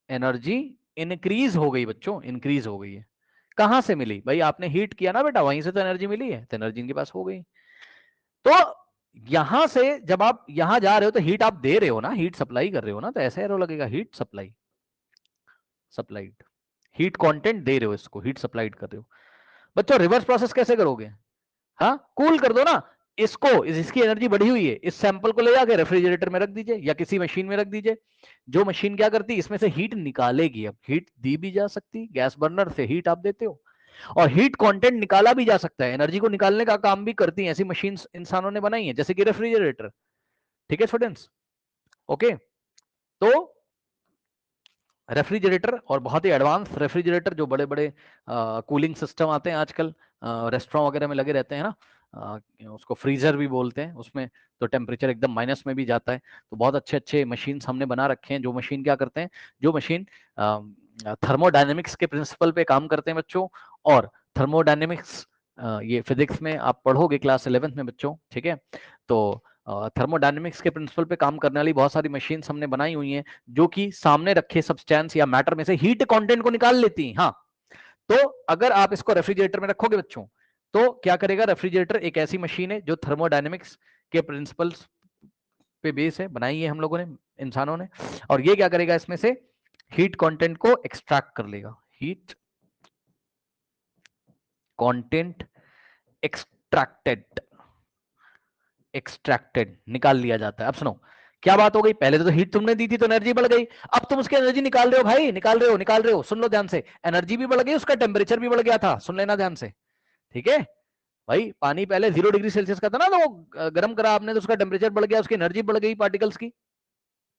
एनर्जी इंक्रीज हो गई बच्चों, इंक्रीज हो गई है। कहां से मिली भाई? आपने हीट किया ना बेटा, वहीं से तो एनर्जी मिली है, तो एनर्जी इनके पास हो गई। तो यहां से जब आप यहां जा रहे हो तो हीट आप दे रहे हो ना, हीट सप्लाई कर रहे हो ना, तो ऐसा एरो लगेगा, heat supply, supplied, heat content दे रहे हो, इसको हीट सप्लाइड कर रहे हो। बच्चों रिवर्स प्रोसेस कैसे करोगे? हाँ, कूल कर दो ना इसको, इसकी एनर्जी बढ़ी हुई है, इस सैंपल को ले जाके रेफ्रिजरेटर में रख दीजिए या किसी मशीन में रख दीजिए। जो मशीन क्या करती है, इसमें से हीट निकालेगी। अब हीट दी भी जा सकती, गैस बर्नर से हीट आप देते हो, और हीट कंटेंट निकाला भी जा सकता है, एनर्जी को निकालने का काम भी करती है। ऐसी मशीन इंसानों ने बनाई है, जैसे कि रेफ्रिजरेटर, ठीक है स्टूडेंट्स। ओके, तो रेफ्रिजरेटर और बहुत ही एडवांस रेफ्रिजरेटर, जो बड़े बड़े कूलिंग सिस्टम आते हैं आजकल, रेस्टोरेंट वगैरह में लगे रहते हैं ना, उसको फ्रीजर भी बोलते हैं, उसमें तो टेम्परेचर एकदम माइनस में भी जाता है। तो बहुत अच्छे अच्छे मशीन हमने बना रखे हैं, जो मशीन क्या करते हैं, जो मशीन थर्मोडायनेमिक्स के प्रिंसिपल पे काम करते हैं बच्चों। और थर्मोडायनेमिक्स ये फिजिक्स में आप पढ़ोगे क्लास 11th में बच्चों, ठीक है। तो थर्मोडायनेमिक्स के प्रिंसिपल पे काम करने वाली बहुत सारी मशीन हमने बनाई हुई हैं, जो कि सामने रखे सब्सटेंस या मैटर में से हीट कंटेंट को निकाल लेती हैं। हाँ, तो अगर आप इसको रेफ्रिजरेटर में रखोगे बच्चों, तो क्या करेगा रेफ्रिजरेटर? एक ऐसी मशीन है जो थर्मोडायनेमिक्स के प्रिंसिपल्स पे बेस है, बनाई है हम लोगों ने, इंसानों ने। और ये क्या करेगा, इसमें से हीट कंटेंट को एक्सट्रैक्ट कर लेगा, हीट कंटेंट एक्सट्रैक्टेड, एक्सट्रैक्टेड निकाल लिया जाता है। अब सुनो क्या बात हो गई, पहले तो हीट तुमने दी थी तो एनर्जी बढ़ गई, अब तुम उसकी एनर्जी निकाल रहे हो भाई, निकाल रहे हो, निकाल रहे हो। सुन लो ध्यान से, एनर्जी भी बढ़ गई, उसका टेम्परेचर भी बढ़ गया था, सुन लेना ध्यान से, ठीक है भाई। पानी पहले 0 डिग्री सेल्सियस का था ना, तो गर्म करा आपने तो उसका टेम्परेचर बढ़ गया, उसकी एनर्जी बढ़ गई पार्टिकल्स की,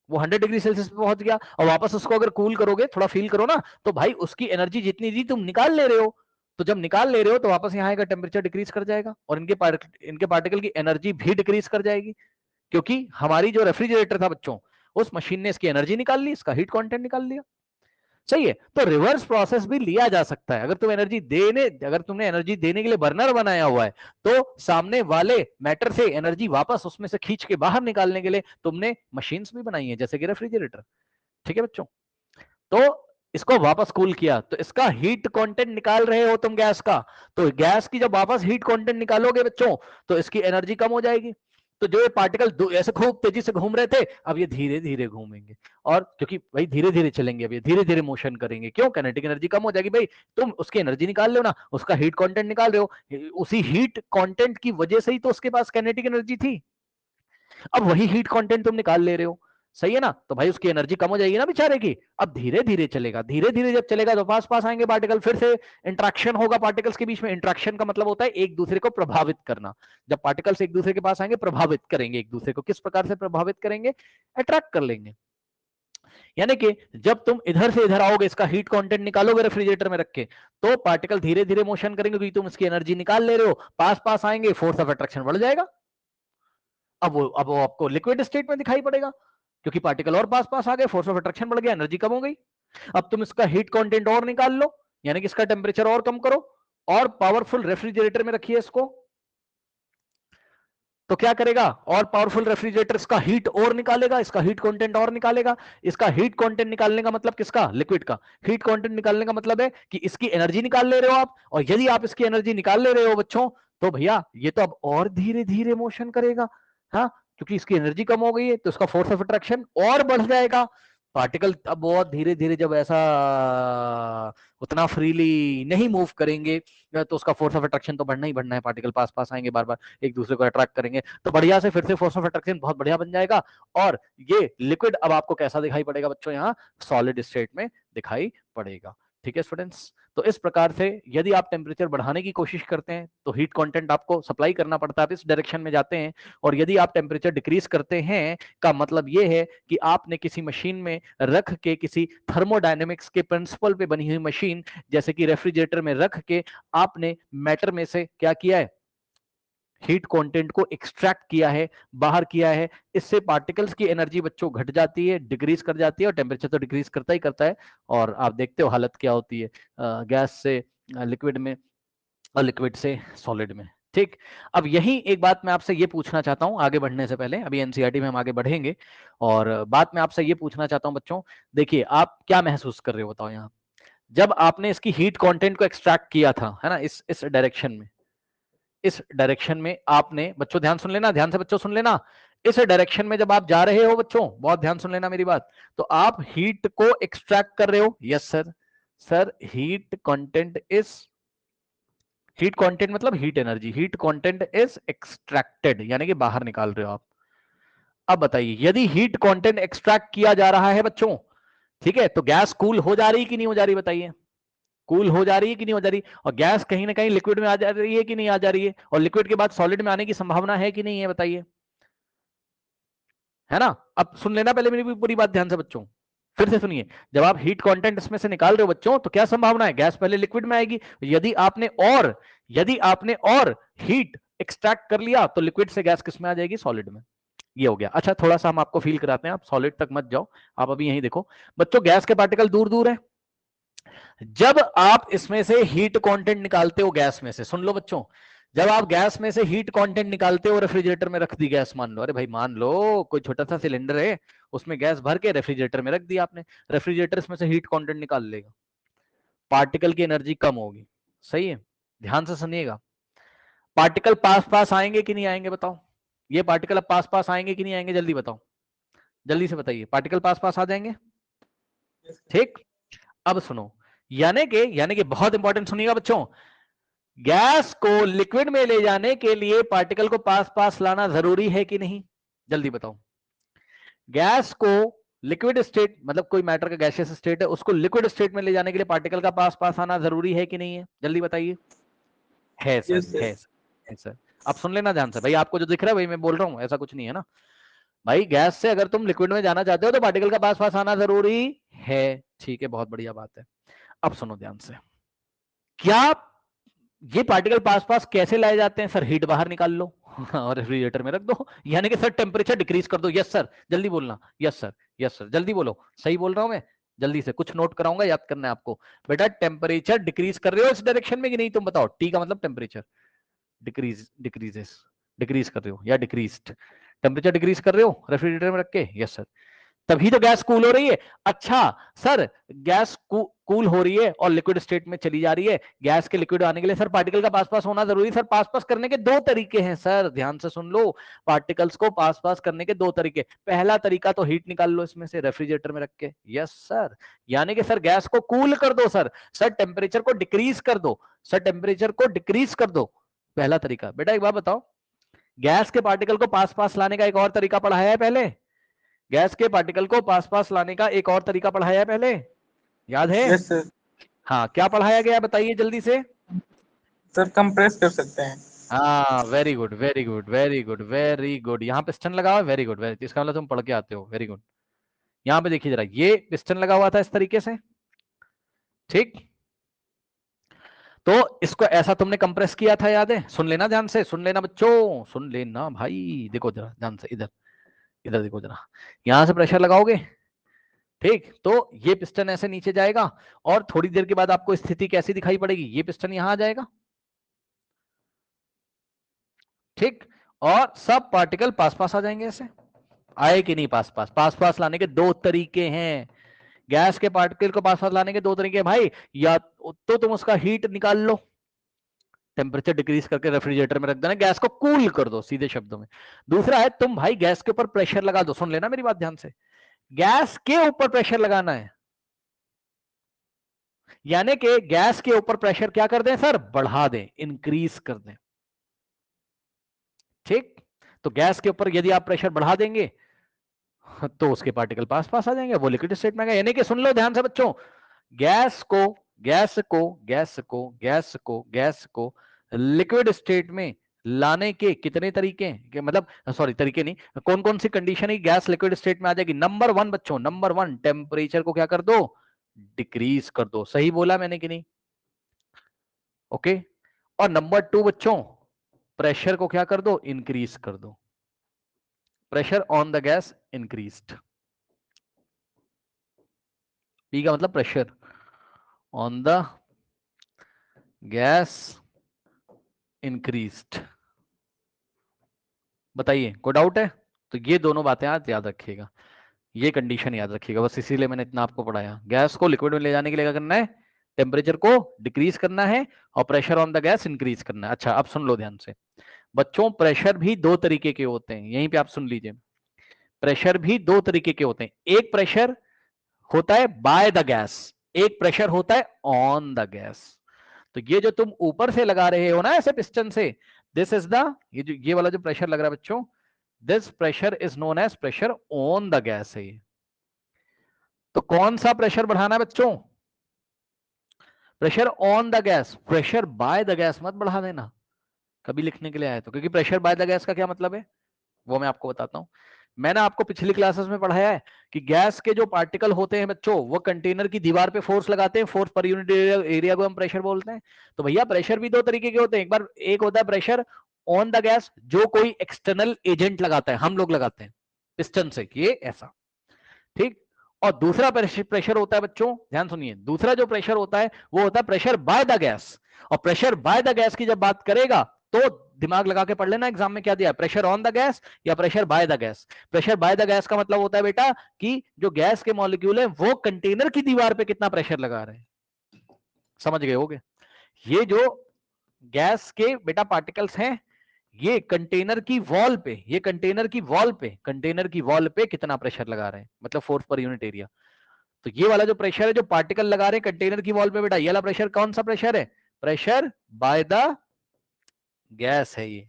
वो 100 डिग्री सेल्सियस पे पहुंच गया। और वापस उसको अगर कूल करोगे, थोड़ा फील करो ना, तो भाई उसकी एनर्जी जितनी दी तुम निकाल ले रहे हो, तो जब निकाल ले रहे हो तो वापस यहाँ का टेम्परेचर डिक्रीज कर जाएगा, और इनके पार्टिकल की एनर्जी भी डिक्रीज कर जाएगी। क्योंकि हमारी जो रेफ्रिजरेटर था बच्चों, उस मशीन ने इसकी एनर्जी निकाल ली, इसका हीट कंटेंट निकाल लिया। सही है। तो रिवर्स प्रोसेस भी लिया जा सकता है। अगर तुमने एनर्जी देने के लिए बर्नर बनाया हुआ है, तो सामने वाले मैटर से एनर्जी वापस उसमें से खींच के बाहर निकालने के लिए तुमने मशीन्स भी बनाई है, जैसे कि रेफ्रिजरेटर। ठीक है बच्चों, तो इसको वापस कूल किया तो इसका हीट कंटेंट निकाल रहे हो तुम गैस का, तो गैस की जब वापस हीट कंटेंट निकालोगे बच्चों, तो इसकी एनर्जी कम हो जाएगी। तो जो ये पार्टिकल ऐसे खूब तेजी से घूम रहे थे, अब ये धीरे धीरे घूमेंगे, और क्योंकि भाई धीरे धीरे चलेंगे, अब ये धीरे धीरे मोशन करेंगे, क्यों? काइनेटिक एनर्जी कम हो जाएगी। भाई तुम उसकी एनर्जी निकाल लो ना, उसका हीट कंटेंट निकाल रहे हो, उसी हीट कंटेंट की वजह से ही तो उसके पास काइनेटिक एनर्जी थी। अब वही हीट कंटेंट तुम निकाल ले रहे हो, सही है ना? तो भाई उसकी एनर्जी कम हो जाएगी ना बेचारे की। अब धीरे धीरे चलेगा, धीरे धीरे जब चलेगा तो पास पास आएंगे पार्टिकल, फिर से इंट्रैक्शन होगा पार्टिकल्स के बीच में। इंट्रैक्शन का मतलब होता है एक दूसरे को प्रभावित करना। जब पार्टिकल्स एक दूसरे के पास आएंगे, प्रभावित करेंगे एक दूसरे को। किस प्रकार से प्रभावित करेंगे? अट्रैक्ट कर लेंगे। यानी कि जब तुम इधर से इधर आओगे, इसका हीट कंटेंट निकालोगे रेफ्रिजरेटर में रख के, तो पार्टिकल धीरे धीरे मोशन करेंगे, क्योंकि तुम इसकी एनर्जी निकाल ले रहे हो। पास पास आएंगे, फोर्स ऑफ अट्रैक्शन बढ़ जाएगा। अब वो आपको लिक्विड स्टेट में दिखाई पड़ेगा, क्योंकि पार्टिकल और पास पास आ गए, फोर्स ऑफ अट्रैक्शन बढ़ गया, एनर्जी कम हो गई। अब तुम इसका हीट कंटेंट और निकाल लो, यानी कि इसका टेम्परेचर और कम करो, और पावरफुल रेफ्रिजरेटर में रखिए इसको, तो क्या करेगा? और पावरफुल रेफ्रिजरेटर इसका हीट और निकालेगा, इसका हीट कंटेंट और निकालेगा। इसका हीट कंटेंट निकालने का मतलब किसका? लिक्विड का। हीट कंटेंट निकालने का मतलब है कि इसकी एनर्जी निकाल ले रहे हो आप, और यदि आप इसकी एनर्जी निकाल ले रहे हो बच्चों, तो भैया ये तो अब और धीरे धीरे मोशन करेगा। हाँ, क्योंकि इसकी एनर्जी कम हो गई है, तो इसका फोर्स ऑफ अट्रैक्शन और बढ़ जाएगा। पार्टिकल अब बहुत धीरे धीरे, जब ऐसा उतना फ्रीली नहीं मूव करेंगे, तो उसका फोर्स ऑफ अट्रैक्शन तो बढ़ना ही बढ़ना है। पार्टिकल पास पास आएंगे, बार बार एक दूसरे को अट्रैक्ट करेंगे, तो बढ़िया से फिर से फोर्स ऑफ अट्रैक्शन बहुत बढ़िया बन जाएगा। और ये लिक्विड अब आपको कैसा दिखाई पड़ेगा बच्चों? यहाँ सॉलिड स्टेट में दिखाई पड़ेगा। ठीक है स्टूडेंट्स, तो इस प्रकार से यदि आप टेम्परेचर बढ़ाने की कोशिश करते हैं, तो हीट कंटेंट आपको सप्लाई करना पड़ता है, आप इस डायरेक्शन में जाते हैं। और यदि आप टेम्परेचर डिक्रीज करते हैं, का मतलब ये है कि आपने किसी मशीन में रख के, किसी थर्मोडायनेमिक्स के प्रिंसिपल पे बनी हुई मशीन जैसे कि रेफ्रिजरेटर में रख के, आपने मैटर में से क्या किया है? हीट कंटेंट को एक्सट्रैक्ट किया है, बाहर किया है। इससे पार्टिकल्स की एनर्जी बच्चों घट जाती है, डिक्रीज कर जाती है, और टेम्परेचर तो डिक्रीज करता ही करता है। और आप देखते हो हालत क्या होती है गैस से लिक्विड में, और लिक्विड से सॉलिड में। ठीक, अब यही एक बात मैं आपसे ये पूछना चाहता हूं आगे बढ़ने से पहले, अभी एनसीईआरटी में हम आगे बढ़ेंगे, और बात मैं आपसे ये पूछना चाहता हूं बच्चों, देखिए आप क्या महसूस कर रहे हो बताओ? यहाँ जब आपने इसकी हीट कंटेंट को एक्सट्रैक्ट किया था, है ना, इस डायरेक्शन में, इस डायरेक्शन में आपने, बच्चों ध्यान सुन लेना, ध्यान से बच्चों सुन लेना, इस डायरेक्शन में जब आप जा रहे हो बच्चों, बहुत ध्यान सुन लेना मेरी बात, तो आप हीट को एक्सट्रैक्ट कर रहे हो। Yes sir, sir heat content is, heat content मतलब heat energy, heat content is extracted, यानी कि बाहर निकाल रहे हो आप। अब बताइए, यदि हीट कंटेंट एक्सट्रैक्ट किया जा रहा है बच्चों, ठीक है, तो गैस कूल हो जा रही कि नहीं हो जा रही? बताइए, कूल हो जा रही है कि नहीं हो जा रही? और गैस कहीं ना कहीं लिक्विड में आ जा रही है कि नहीं आ जा रही है? और लिक्विड के बाद सॉलिड में आने की संभावना है कि नहीं है? बताइए, है ना? अब सुन लेना पहले मेरी पूरी बात ध्यान से बच्चों, फिर से सुनिए। जब आप हीट कंटेंट इसमें से निकाल रहे हो बच्चों, तो क्या संभावना है? गैस पहले लिक्विड में आएगी। यदि आपने और हीट एक्सट्रैक्ट कर लिया, तो लिक्विड से गैस किस में आ जाएगी? सॉलिड में। ये हो गया। अच्छा, थोड़ा सा हम आपको फील कराते हैं, आप सॉलिड तक मत जाओ, आप अभी यहीं देखो बच्चों, गैस के पार्टिकल दूर दूर है। जब आप इसमें से हीट कंटेंट निकालते हो गैस में से, सुन लो बच्चों, जब आप गैस में से हीट कंटेंट निकालते हो, रेफ्रिजरेटर में रख दी गैस, मान लो, अरे भाई मान लो कोई छोटा सा सिलेंडर है, उसमें गैस भर के रेफ्रिजरेटर में रख दी आपने, रेफ्रिजरेटर इसमें से हीट कंटेंट निकाल लेगा, पार्टिकल की एनर्जी कम होगी। सही है, ध्यान से सुनिएगा। पार्टिकल पास पास आएंगे कि नहीं आएंगे? बताओ, ये पार्टिकल अब पास पास आएंगे कि नहीं आएंगे? जल्दी बताओ, जल्दी से बताइए, पार्टिकल पास पास आ जाएंगे? ठीक, अब सुनो, यानी कि बहुत इंपॉर्टेंट सुनिएगा बच्चों, गैस को लिक्विड में ले जाने के लिए पार्टिकल को पास पास लाना जरूरी है कि नहीं? जल्दी बताओ, गैस को लिक्विड स्टेट, मतलब कोई मैटर का गैसियस स्टेट है, उसको लिक्विड स्टेट में ले जाने के लिए पार्टिकल का पास पास आना जरूरी है कि नहीं है? जल्दी बताइए। है सर, है सर, है सर। अब सुन लेना ध्यान से भाई, आपको जो दिख रहा है वही मैं बोल रहा हूं, ऐसा कुछ नहीं है ना भाई। गैस से अगर तुम लिक्विड में जाना चाहते हो, तो पार्टिकल का पास पास आना जरूरी है। ठीक है, बहुत बढ़िया बात है। अब सुनो ध्यान से, क्या ये पार्टिकल पास पास कैसे लाए जाते हैं? सर हीट बाहर निकाल लो और रेफ्रिजरेटर में रख दो, यानी कि सर टेम्परेचर डिक्रीज कर दो। यस सर, जल्दी बोलना, यस सर, यस सर, जल्दी बोलो, सही बोल रहा हूं मैं? जल्दी से कुछ नोट कराऊंगा, याद करना है आपको। बेटा टेम्परेचर डिक्रीज कर रहे हो इस डायरेक्शन में कि नहीं, तुम बताओ। टी का मतलब टेम्परेचर डिक्रीज कर रहे हो या डिक्रीज्ड, टेम्परेचर डिक्रीज कर रहे हो रेफ्रिजरेटर में रख के, यस सर, तभी तो गैस कूल हो रही है। अच्छा सर, गैस कूल हो रही है और लिक्विड स्टेट में चली जा रही है, गैस के लिक्विड आने के लिए सर पार्टिकल का पास पास होना जरूरी। सर पास पास करने के दो तरीके हैं सर, ध्यान से सुन लो, पार्टिकल्स को पास पास करने के दो तरीके। पहला तरीका तो हीट निकाल लो इसमें से रेफ्रिजरेटर में रख के, यस सर, यानी कि सर गैस को कूल कर दो सर, टेम्परेचर को डिक्रीज कर दो, टेम्परेचर को डिक्रीज कर दो, पहला तरीका। बेटा एक बात बताओ, गैस के पार्टिकल को पास पास लाने का एक और तरीका पढ़ाया है पहले, गैस के पार्टिकल को पास पास लाने का एक और तरीका पढ़ाया है पहले, याद है? Yes sir. हाँ, क्या पढ़ाया गया बताइए जल्दी से। सर कंप्रेस कर सकते हैं। हाँ very good very good very good very good, यहाँ पिस्टन लगा हुआ, वेरी गुड वेरी, इसका मतलब तुम पढ़ के आते हो, वेरी गुड। यहाँ पे देखिए जरा, ये पिस्टन लगा हुआ था इस तरीके से, ठीक, तो इसको ऐसा तुमने कंप्रेस किया था, याद है? सुन लेना ध्यान से, सुन लेना बच्चों, सुन लेना भाई, देखो जरा ध्यान से, इधर इधर देखो जरा, यहां से प्रेशर लगाओगे, ठीक, तो ये पिस्टन ऐसे नीचे जाएगा और थोड़ी देर के बाद आपको स्थिति कैसी दिखाई पड़ेगी, ये पिस्टन यहां आ जाएगा, ठीक, और सब पार्टिकल पास पास आ जाएंगे ऐसे, आए कि नहीं पास पास? पास पास लाने के दो तरीके हैं, गैस के पार्टिकल को पास पास लाने के दो तरीके हैं भाई, या तो तुम उसका हीट निकाल लो, टेम्परेचर डिक्रीज करके रेफ्रिजरेटर में रख देना, गैस को कूल कर दो सीधे शब्दों में। दूसरा है तुम भाई गैस के ऊपर प्रेशर लगा दो, सुन लेना मेरी बात ध्यान से, गैस के ऊपर प्रेशर लगाना है, यानी कि गैस के ऊपर प्रेशर क्या कर दें सर, बढ़ा दें, इंक्रीज कर दें, ठीक, तो गैस के ऊपर यदि आप प्रेशर बढ़ा देंगे तो उसके पार्टिकल पास पास आ जाएंगे, वो लिक्विड स्टेट में आएगा। यानी कि सुन लो ध्यान से बच्चों, गैस को गैस को गैस को गैस को गैस को लिक्विड स्टेट में लाने के कितने तरीके हैं, मतलब सॉरी तरीके नहीं, कौन कौन सी कंडीशन है गैस लिक्विड स्टेट में आ जाएगी? नंबर वन बच्चों, नंबर वन, टेम्परेचर को क्या कर दो, डिक्रीज कर दो, सही बोला मैंने कि नहीं? ओके, और नंबर टू बच्चों, प्रेशर को क्या कर दो, इंक्रीज कर दो, pressure on the gas increased, P का मतलब pressure on the gas increased. बताइए कोई डाउट है? तो ये दोनों बातें आज याद रखिएगा, ये कंडीशन याद रखिएगा, बस इसीलिए मैंने इतना आपको पढ़ाया। गैस को लिक्विड में ले जाने के लिए क्या करना है, टेम्परेचर को डिक्रीज करना है और pressure on the gas increase करना है। अच्छा अब सुन लो ध्यान से बच्चों, प्रेशर भी दो तरीके के होते हैं, यहीं पे आप सुन लीजिए, प्रेशर भी दो तरीके के होते हैं, एक प्रेशर होता है बाय द गैस, एक प्रेशर होता है ऑन द गैस। तो ये जो तुम ऊपर से लगा रहे हो ना ऐसे पिस्टन से, दिस इज द, ये वाला जो प्रेशर लग रहा है बच्चों, this pressure is known as pressure on the gas है ये। तो कौन सा प्रेशर बढ़ाना है बच्चों, pressure on the gas, pressure by the gas मत बढ़ा देना कभी लिखने के लिए आए तो, क्योंकि प्रेशर बाय द गैस का क्या मतलब है वो मैं आपको बताता हूं। मैंने आपको पिछली क्लासेस में पढ़ाया है कि गैस के जो पार्टिकल होते हैं बच्चों, वो कंटेनर की दीवार पे फोर्स लगाते हैं, फोर्स पर यूनिट एरिया को हम प्रेशर बोलते हैं। तो भैया प्रेशर भी दो तरीके के होते हैं, एक बार एक होता है प्रेशर ऑन द गैस, जो कोई एक्सटर्नल एजेंट लगाता है, हम लोग लगाते हैं पिस्टन से, ये ऐसा, ठीक, और दूसरा प्रेशर होता है बच्चों, ध्यान सुनिए, दूसरा जो प्रेशर होता है वो होता है प्रेशर बाय द गैस। और प्रेशर बाय द गैस की जब बात करेगा तो दिमाग लगा के पढ़ लेना एग्जाम में क्या दिया, प्रेशर ऑन द गैस या pressure by the gas. Pressure by the gas का मतलब होता है बेटा कि जो गैस के मॉलिक्यूल है वो कंटेनर की दीवार पे कितना प्रेशर लगा रहे हैं, समझ गए होगे? ये जो गैस के बेटा पार्टिकल्स हैं, ये कंटेनर की वॉल पे, ये कंटेनर की वॉल पे, कंटेनर की वॉल पे कितना प्रेशर लगा रहे हैं, मतलब फोर्स पर यूनिट एरिया। तो ये वाला जो प्रेशर है जो पार्टिकल लगा रहे हैं कंटेनर की वॉल पे बेटा, ये वाला प्रेशर कौन सा प्रेशर है, प्रेशर बाय द गैस है ये।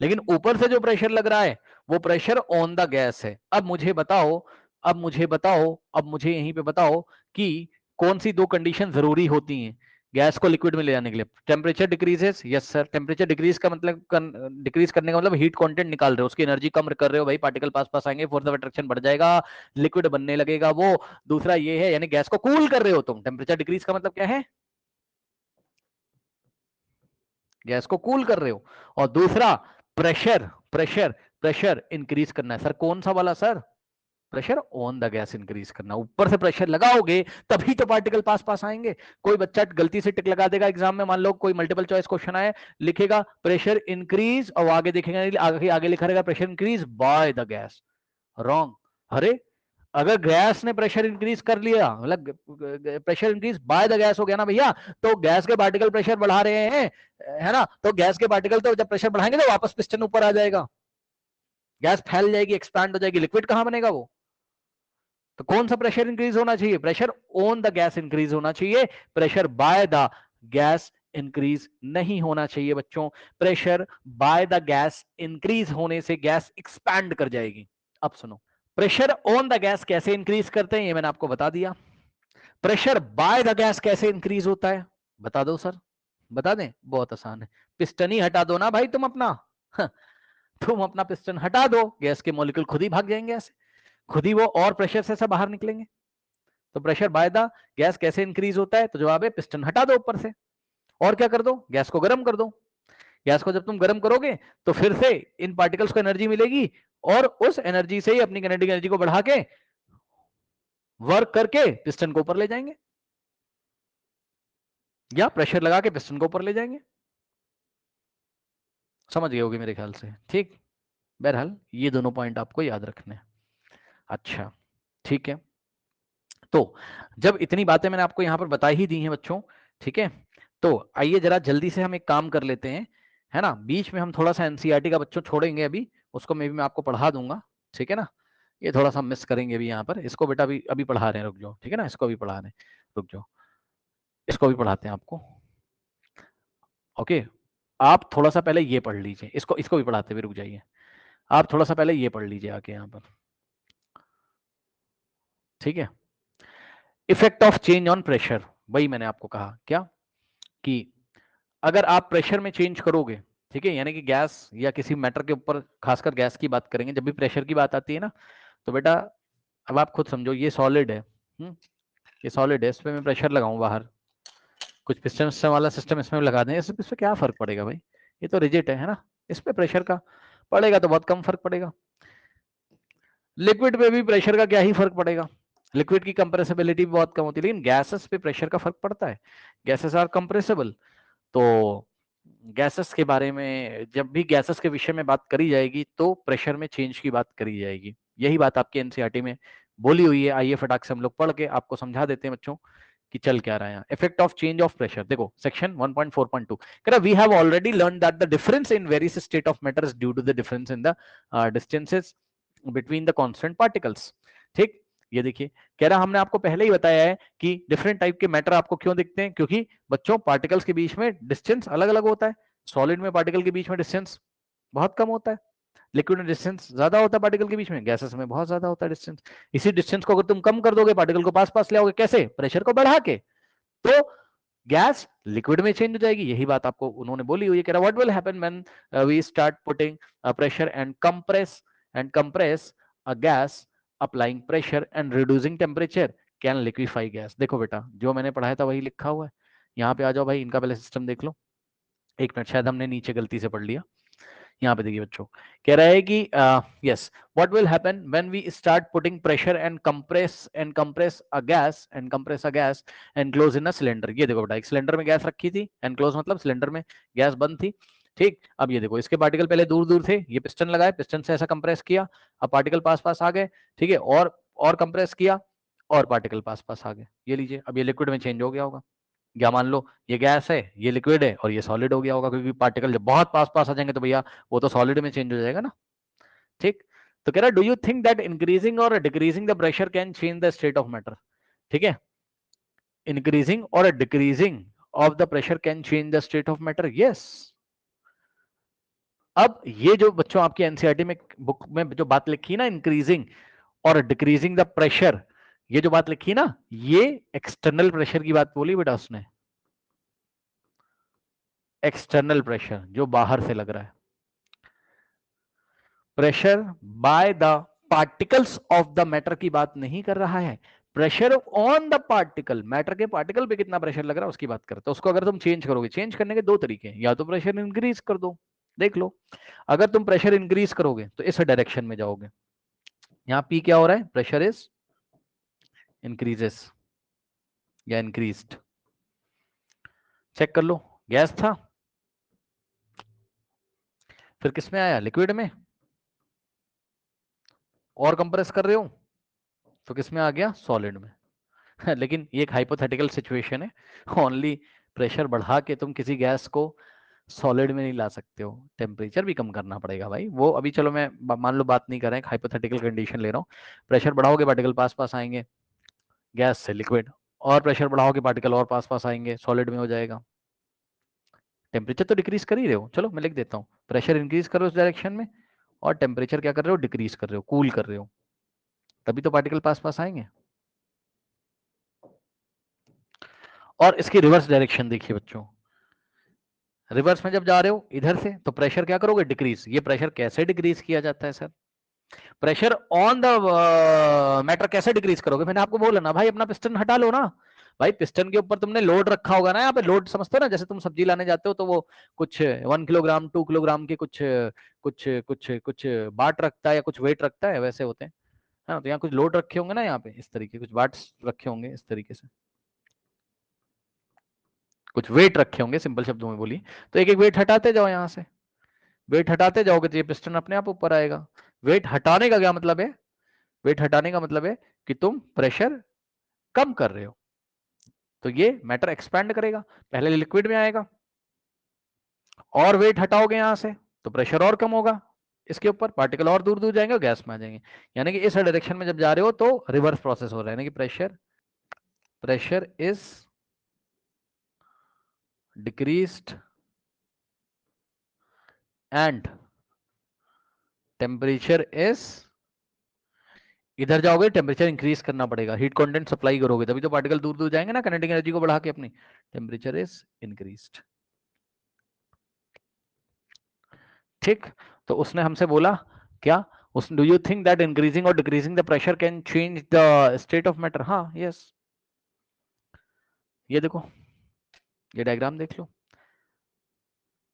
लेकिन ऊपर से जो प्रेशर लग रहा है वो प्रेशर ऑन द गैस है। अब मुझे बताओ, अब मुझे यहीं पे बताओ कि कौन सी दो कंडीशन जरूरी होती हैं गैस को लिक्विड में ले जाने के लिए? Temperature decreases, yes sir, temperature decrease का मतलब डिक्रीज करने का मतलब हीट कंटेंट निकाल रहे हो, उसकी एनर्जी कम कर रहे हो भाई, पार्टिकल पास पास आएंगे, फोर्स ऑफ अट्रैक्शन बढ़ जाएगा, लिक्विड बनने लगेगा वो। दूसरा ये है यानी गैस को कूल कर रहे हो तुम, टेम्परेचर डिक्रीज का मतलब क्या है, गैस को कूल कर रहे हो। और दूसरा प्रेशर प्रेशर प्रेशर इंक्रीज करना है। सर कौन सा वाला sir, pressure on the gas increase करना, ऊपर से प्रेशर लगाओगे तभी तो पार्टिकल पास पास आएंगे। कोई बच्चा गलती से टिक लगा देगा एग्जाम में, मान लो कोई मल्टीपल चॉइस क्वेश्चन आए, लिखेगा प्रेशर इंक्रीज और आगे देखेगा, आगे लिखा रहेगा pressure increase by the gas, wrong. अरे अगर गैस ने प्रेशर इंक्रीज कर लिया, मतलब pressure increase by the gas हो गया ना भैया, तो गैस के पार्टिकल प्रेशर बढ़ा रहे हैं, है ना, तो गैस के पार्टिकल तो जब प्रेशर बढ़ाएंगे तो वापस पिस्टन ऊपर आ जाएगा, गैस फैल जाएगी, एक्सपैंड हो जाएगी, लिक्विड कहां बनेगा वो। तो कौन सा प्रेशर इंक्रीज होना चाहिए, pressure on the gas increase होना चाहिए, pressure by the gas increase नहीं होना चाहिए बच्चों। Pressure by the gas increase होने से गैस एक्सपैंड कर जाएगी। अब सुनो, प्रेशर ऑन द गैस कैसे इंक्रीज करते हैं ये मैंने आपको बता दिया। प्रेशर बाय द गैस कैसे इंक्रीज होता है बता दो सर, बता दें, बहुत आसान है, पिस्टन ही हटा दो ना भाई तुम अपना, तुम अपना पिस्टन हटा दो, गैस के मॉलिक्यूल खुद ही भाग जाएंगे ऐसे, खुद ही वो और प्रेशर से सब बाहर निकलेंगे। तो प्रेशर बाय द गैस कैसे इंक्रीज होता है, तो जवाब है पिस्टन हटा दो ऊपर से, और क्या कर दो, गैस को गर्म कर दो। गैस को जब तुम गर्म करोगे तो फिर से इन पार्टिकल्स को एनर्जी मिलेगी, और उस एनर्जी से ही अपनी काइनेटिक एनर्जी को बढ़ा के वर्क करके पिस्टन को ऊपर ले जाएंगे, या प्रेशर लगा के पिस्टन को ऊपर ले जाएंगे। समझ गए होगे मेरे ख्याल से, ठीक। बहरहाल ये दोनों पॉइंट आपको याद रखने हैं। अच्छा ठीक है, तो जब इतनी बातें मैंने आपको यहां पर बता ही दी हैं बच्चों, ठीक है, तो आइए जरा जल्दी से हम एक काम कर लेते हैं, है ना, बीच में हम थोड़ा सा एनसीईआरटी का बच्चों छोड़ेंगे अभी, उसको मैं आपको पढ़ा दूंगा, ठीक है ना, ये थोड़ा सा मिस करेंगे अभी यहाँ पर, इसको बेटा अभी अभी पढ़ा रहे हैं, रुक जाओ, ठीक है ना, इसको अभी पढ़ा रहे हैं, रुक जाओ, इसको भी पढ़ाते हैं आपको। ओके, आप थोड़ा सा पहले ये पढ़ लीजिए, इसको इसको भी पढ़ाते हुए रुक जाइए, आप थोड़ा सा पहले ये पढ़ लीजिए आके यहाँ पर, ठीक है। Effect of change on pressure, वही मैंने आपको कहा क्या, कि अगर आप प्रेशर में चेंज करोगे, ठीक है, यानी कि गैस या किसी मैटर के ऊपर, खासकर गैस की बात करेंगे जब भी प्रेशर की बात आती है ना, तो बेटा अब आप खुद समझो, ये सॉलिड है, ये सॉलिड है, इस पे मैं प्रेशर लगाऊं बाहर, कुछ पिस्टन वाला सिस्टम इसमें लगा दें, इस पे क्या फर्क पड़ेगा भाई, ये तो रिजिड है ना, इस पे प्रेशर का पड़ेगा तो बहुत कम फर्क पड़ेगा। लिक्विड पे भी प्रेशर का क्या ही फर्क पड़ेगा, लिक्विड की कंप्रेसिबिलिटी भी बहुत कम होती है, लेकिन गैसेस पे प्रेशर का फर्क पड़ता है, गैसेस आर कंप्रेसिबल। तो गैसेस के बारे में जब भी गैसेस के विषय में बात करी जाएगी तो प्रेशर में चेंज की बात करी जाएगी, यही बात आपकी एनसीईआरटी में बोली हुई है। आइए फटाक से हम लोग पढ़ के आपको समझा देते हैं बच्चों कि चल क्या रहा है। Effect of change of pressure, देखो सेक्शन 1.4.2 कह रहा we have already learn that the difference in various state of matter is due to the difference in the distances between the constant particles. ठीक, ये देखिए, कह रहा हमने आपको पहले ही बताया है कि डिफरेंट टाइप के मैटर आपको क्यों दिखते हैं, क्योंकि बच्चों पार्टिकल्स के बीच में डिस्टेंस अलग अलग होता है। सॉलिड में पार्टिकल के बीच में डिस्टेंस बहुत कम होता है, लिक्विड में डिस्टेंस ज्यादा होता है पार्टिकल के बीच में, गैसेस में बहुत ज्यादा होता है डिस्टेंस। इसी डिस्टेंस को अगर तुम कम कर दोगे, पार्टिकल को पास पास ले आओगे, कैसे, प्रेशर को बढ़ा के, तो गैस लिक्विड में चेंज हो जाएगी, यही बात आपको उन्होंने बोली हुई है। कह रहा what will happen when we start putting pressure and compress a gas applying pressure and reducing temperature can liquefy gas. देखो बेटा जो मैंने पढ़ाया था वही लिखा हुआ है, यहाँ पे आ जाओ भाई, इनका पहले सिस्टम देख लो, एक मिनट, शायद हमने नीचे गलती से पढ़ लिया। यहाँ पे देखिए बच्चों, कह रहा है कि yes what will happen when we start putting pressure and compress a gas enclose in a cylinder. ये देखो बेटा, एक सिलेंडर में गैस रखी थी, एनक्लोज मतलब सिलेंडर में गैस बंद थी, ठीक। अब ये देखो, इसके पार्टिकल पहले दूर दूर थे, ये पिस्टन लगाए, पिस्टन से ऐसा कंप्रेस किया, अब पार्टिकल पास पास आ गए, ठीक है, और कंप्रेस किया और पार्टिकल पास पास आ गए। ये लीजिए, अब ये लिक्विड में चेंज हो गया होगा, या मान लो ये गैस है, ये लिक्विड है, और ये सॉलिड हो गया होगा, क्योंकि पार्टिकल जब बहुत पास पास आ जाएंगे तो भैया वो तो सॉलिड में चेंज हो जाएगा ना, ठीक। तो कह रहा do you think that increasing और decreasing the pressure can change the state of matter, ठीक है, इंक्रीजिंग और decreasing of the pressure can change the state of matter, yes. अब ये जो बच्चों आपकी एनसीईआरटी में बुक में जो बात लिखी ना, इंक्रीजिंग और डिक्रीजिंग द प्रेशर, ये जो बात लिखी ना, ये एक्सटर्नल प्रेशर की बात बोली बेटा उसने, एक्सटर्नल प्रेशर जो बाहर से लग रहा है, pressure by the particles of the matter की बात नहीं कर रहा है, pressure on the particle, matter के पार्टिकल पे कितना प्रेशर लग रहा है उसकी बात करते हैं। उसको अगर तुम चेंज करोगे, चेंज करने के दो तरीके हैं, या तो प्रेशर इंक्रीज कर दो, देख लो, अगर तुम प्रेशर इंक्रीज करोगे तो इस डायरेक्शन में जाओगे, यहाँ पी क्या हो रहा है, प्रेशर इज इंक्रीजेस या इंक्रीज्ड। चेक कर लो, गैस था, फिर किस में आया, लिक्विड में, और कंप्रेस कर रहे हो तो किस में आ गया, सॉलिड में। लेकिन ये एक हाइपोथेटिकल सिचुएशन है, ओनली प्रेशर बढ़ा के तुम किसी गैस को सॉलिड में नहीं ला सकते हो, टेम्परेचर भी कम करना पड़ेगा भाई। वो अभी चलो मैं मान लो बात नहीं कर रहे हैं, हाइपोथेटिकल कंडीशन ले रहा हूँ। प्रेशर बढ़ाओगे पार्टिकल पास पास आएंगे गैस से लिक्विड, और प्रेशर बढ़ाओगे पार्टिकल और पास पास आएंगे, सॉलिड में हो जाएगा। टेम्परेचर तो डिक्रीज कर ही रहे हो, चलो मैं लिख देता हूँ, प्रेशर इंक्रीज करो उस डायरेक्शन में, और टेम्परेचर क्या कर रहे हो, डिक्रीज कर रहे हो, कूल कर रहे हो, तभी तो पार्टिकल पास पास आएंगे। और इसकी रिवर्स डायरेक्शन देखिए बच्चों, रिवर्स में जब जा रहे हो इधर से तो प्रेशर क्या करोगे, डिक्रीज। ये प्रेशर कैसे डिक्रीज किया जाता है sir, pressure on the matter कैसे डिक्रीज करोगे, मैंने आपको बोला ना भाई, अपना पिस्टन हटा लो ना भाई, पिस्टन के ऊपर तुमने लोड रखा होगा ना, यहाँ पे लोड समझते हो ना, जैसे तुम सब्जी लाने जाते हो तो वो कुछ 1 किलोग्राम 2 किलोग्राम के कुछ कुछ कुछ कुछ बाट रखता है या कुछ वेट रखता है, वैसे होते हैं, हाँ। तो यहाँ कुछ लोड रखे होंगे ना, यहाँ पे इस तरीके कुछ बाट्स रखे होंगे इस तरीके से, कुछ वेट रखे होंगे, सिंपल शब्दों में बोलिए। तो एक एक वेट हटाते जाओ, यहाँ से वेट हटाते जाओगे तो ये पिस्टन अपने आप ऊपर आएगा। वेट हटाने का क्या मतलब है, वेट हटाने का मतलब है कि तुम प्रेशर कम कर रहे हो, तो ये मैटर एक्सपैंड करेगा, पहले लिक्विड में आएगा, और वेट हटाओगे यहां से तो प्रेशर और कम होगा, इसके ऊपर पार्टिकल और दूर दूर जाएंगे और गैस में आ जाएंगे। यानी कि इस डायरेक्शन में जब जा रहे हो तो रिवर्स प्रोसेस हो रहा है, यानी कि pressure is decreased and temperature is, इधर जाओगे टेम्परेचर इंक्रीज करना पड़ेगा, हीट कंटेंट सप्लाई करोगे तभी तो पार्टिकल दूर दूर जाएंगे ना, काइनेटिक एनर्जी को बढ़ा के अपनी, टेम्परेचर इज इंक्रीज्ड। ठीक, तो उसने हमसे बोला क्या, उस do you think that increasing और decreasing the pressure can change the state of matter, हाँ यस। ये देखो, ये डायग्राम देख लो।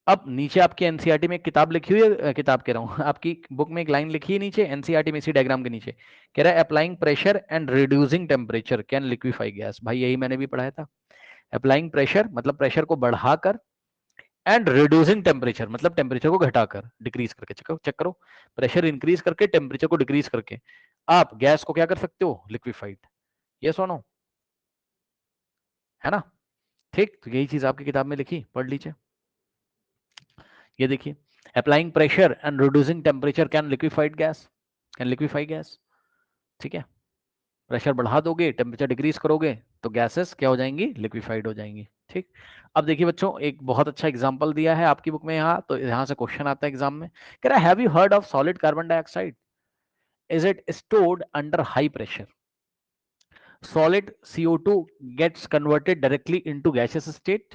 अब नीचे आपकी एनसीईआरटी में एक किताब लिखी हुई है, किताब कह रहा हूँ, आपकी बुक में एक लाइन लिखी है नीचे एनसीईआरटी में, इसी डायग्राम के नीचे कह रहा है applying pressure and reducing temperature can liquefy gas. भाई यही मैंने भी पढ़ाया था, अप्लाइंग प्रेशर मतलब प्रेशर को बढ़ाकर, एंड रिड्यूसिंग टेम्परेचर मतलब टेम्परेचर को घटाकर, डिक्रीज करके, चेक करो, प्रेशर इंक्रीज करके टेम्परेचर को डिक्रीज करके आप गैस को क्या कर सकते हो, लिक्विफाइड। ये सुनो, है ना, ठीक। तो यही चीज आपकी किताब में लिखी, पढ़ लीजिए। ये देखिए, applying pressure and reducing temperature can liquefied gas, can liquefy gas, ठीक है। प्रेशर बढ़ा दोगे, टेम्परेचर डिक्रीज करोगे तो गैसेस क्या हो जाएंगी, लिक्विफाइड हो जाएंगी, ठीक। अब देखिए बच्चों, एक बहुत अच्छा एग्जांपल दिया है आपकी बुक में यहाँ, तो यहाँ से क्वेश्चन आता है एग्जाम में, कह रहा है have you heard of solid carbon dioxide, is it stored under high pressure, solid CO2 gets converted directly into gaseous state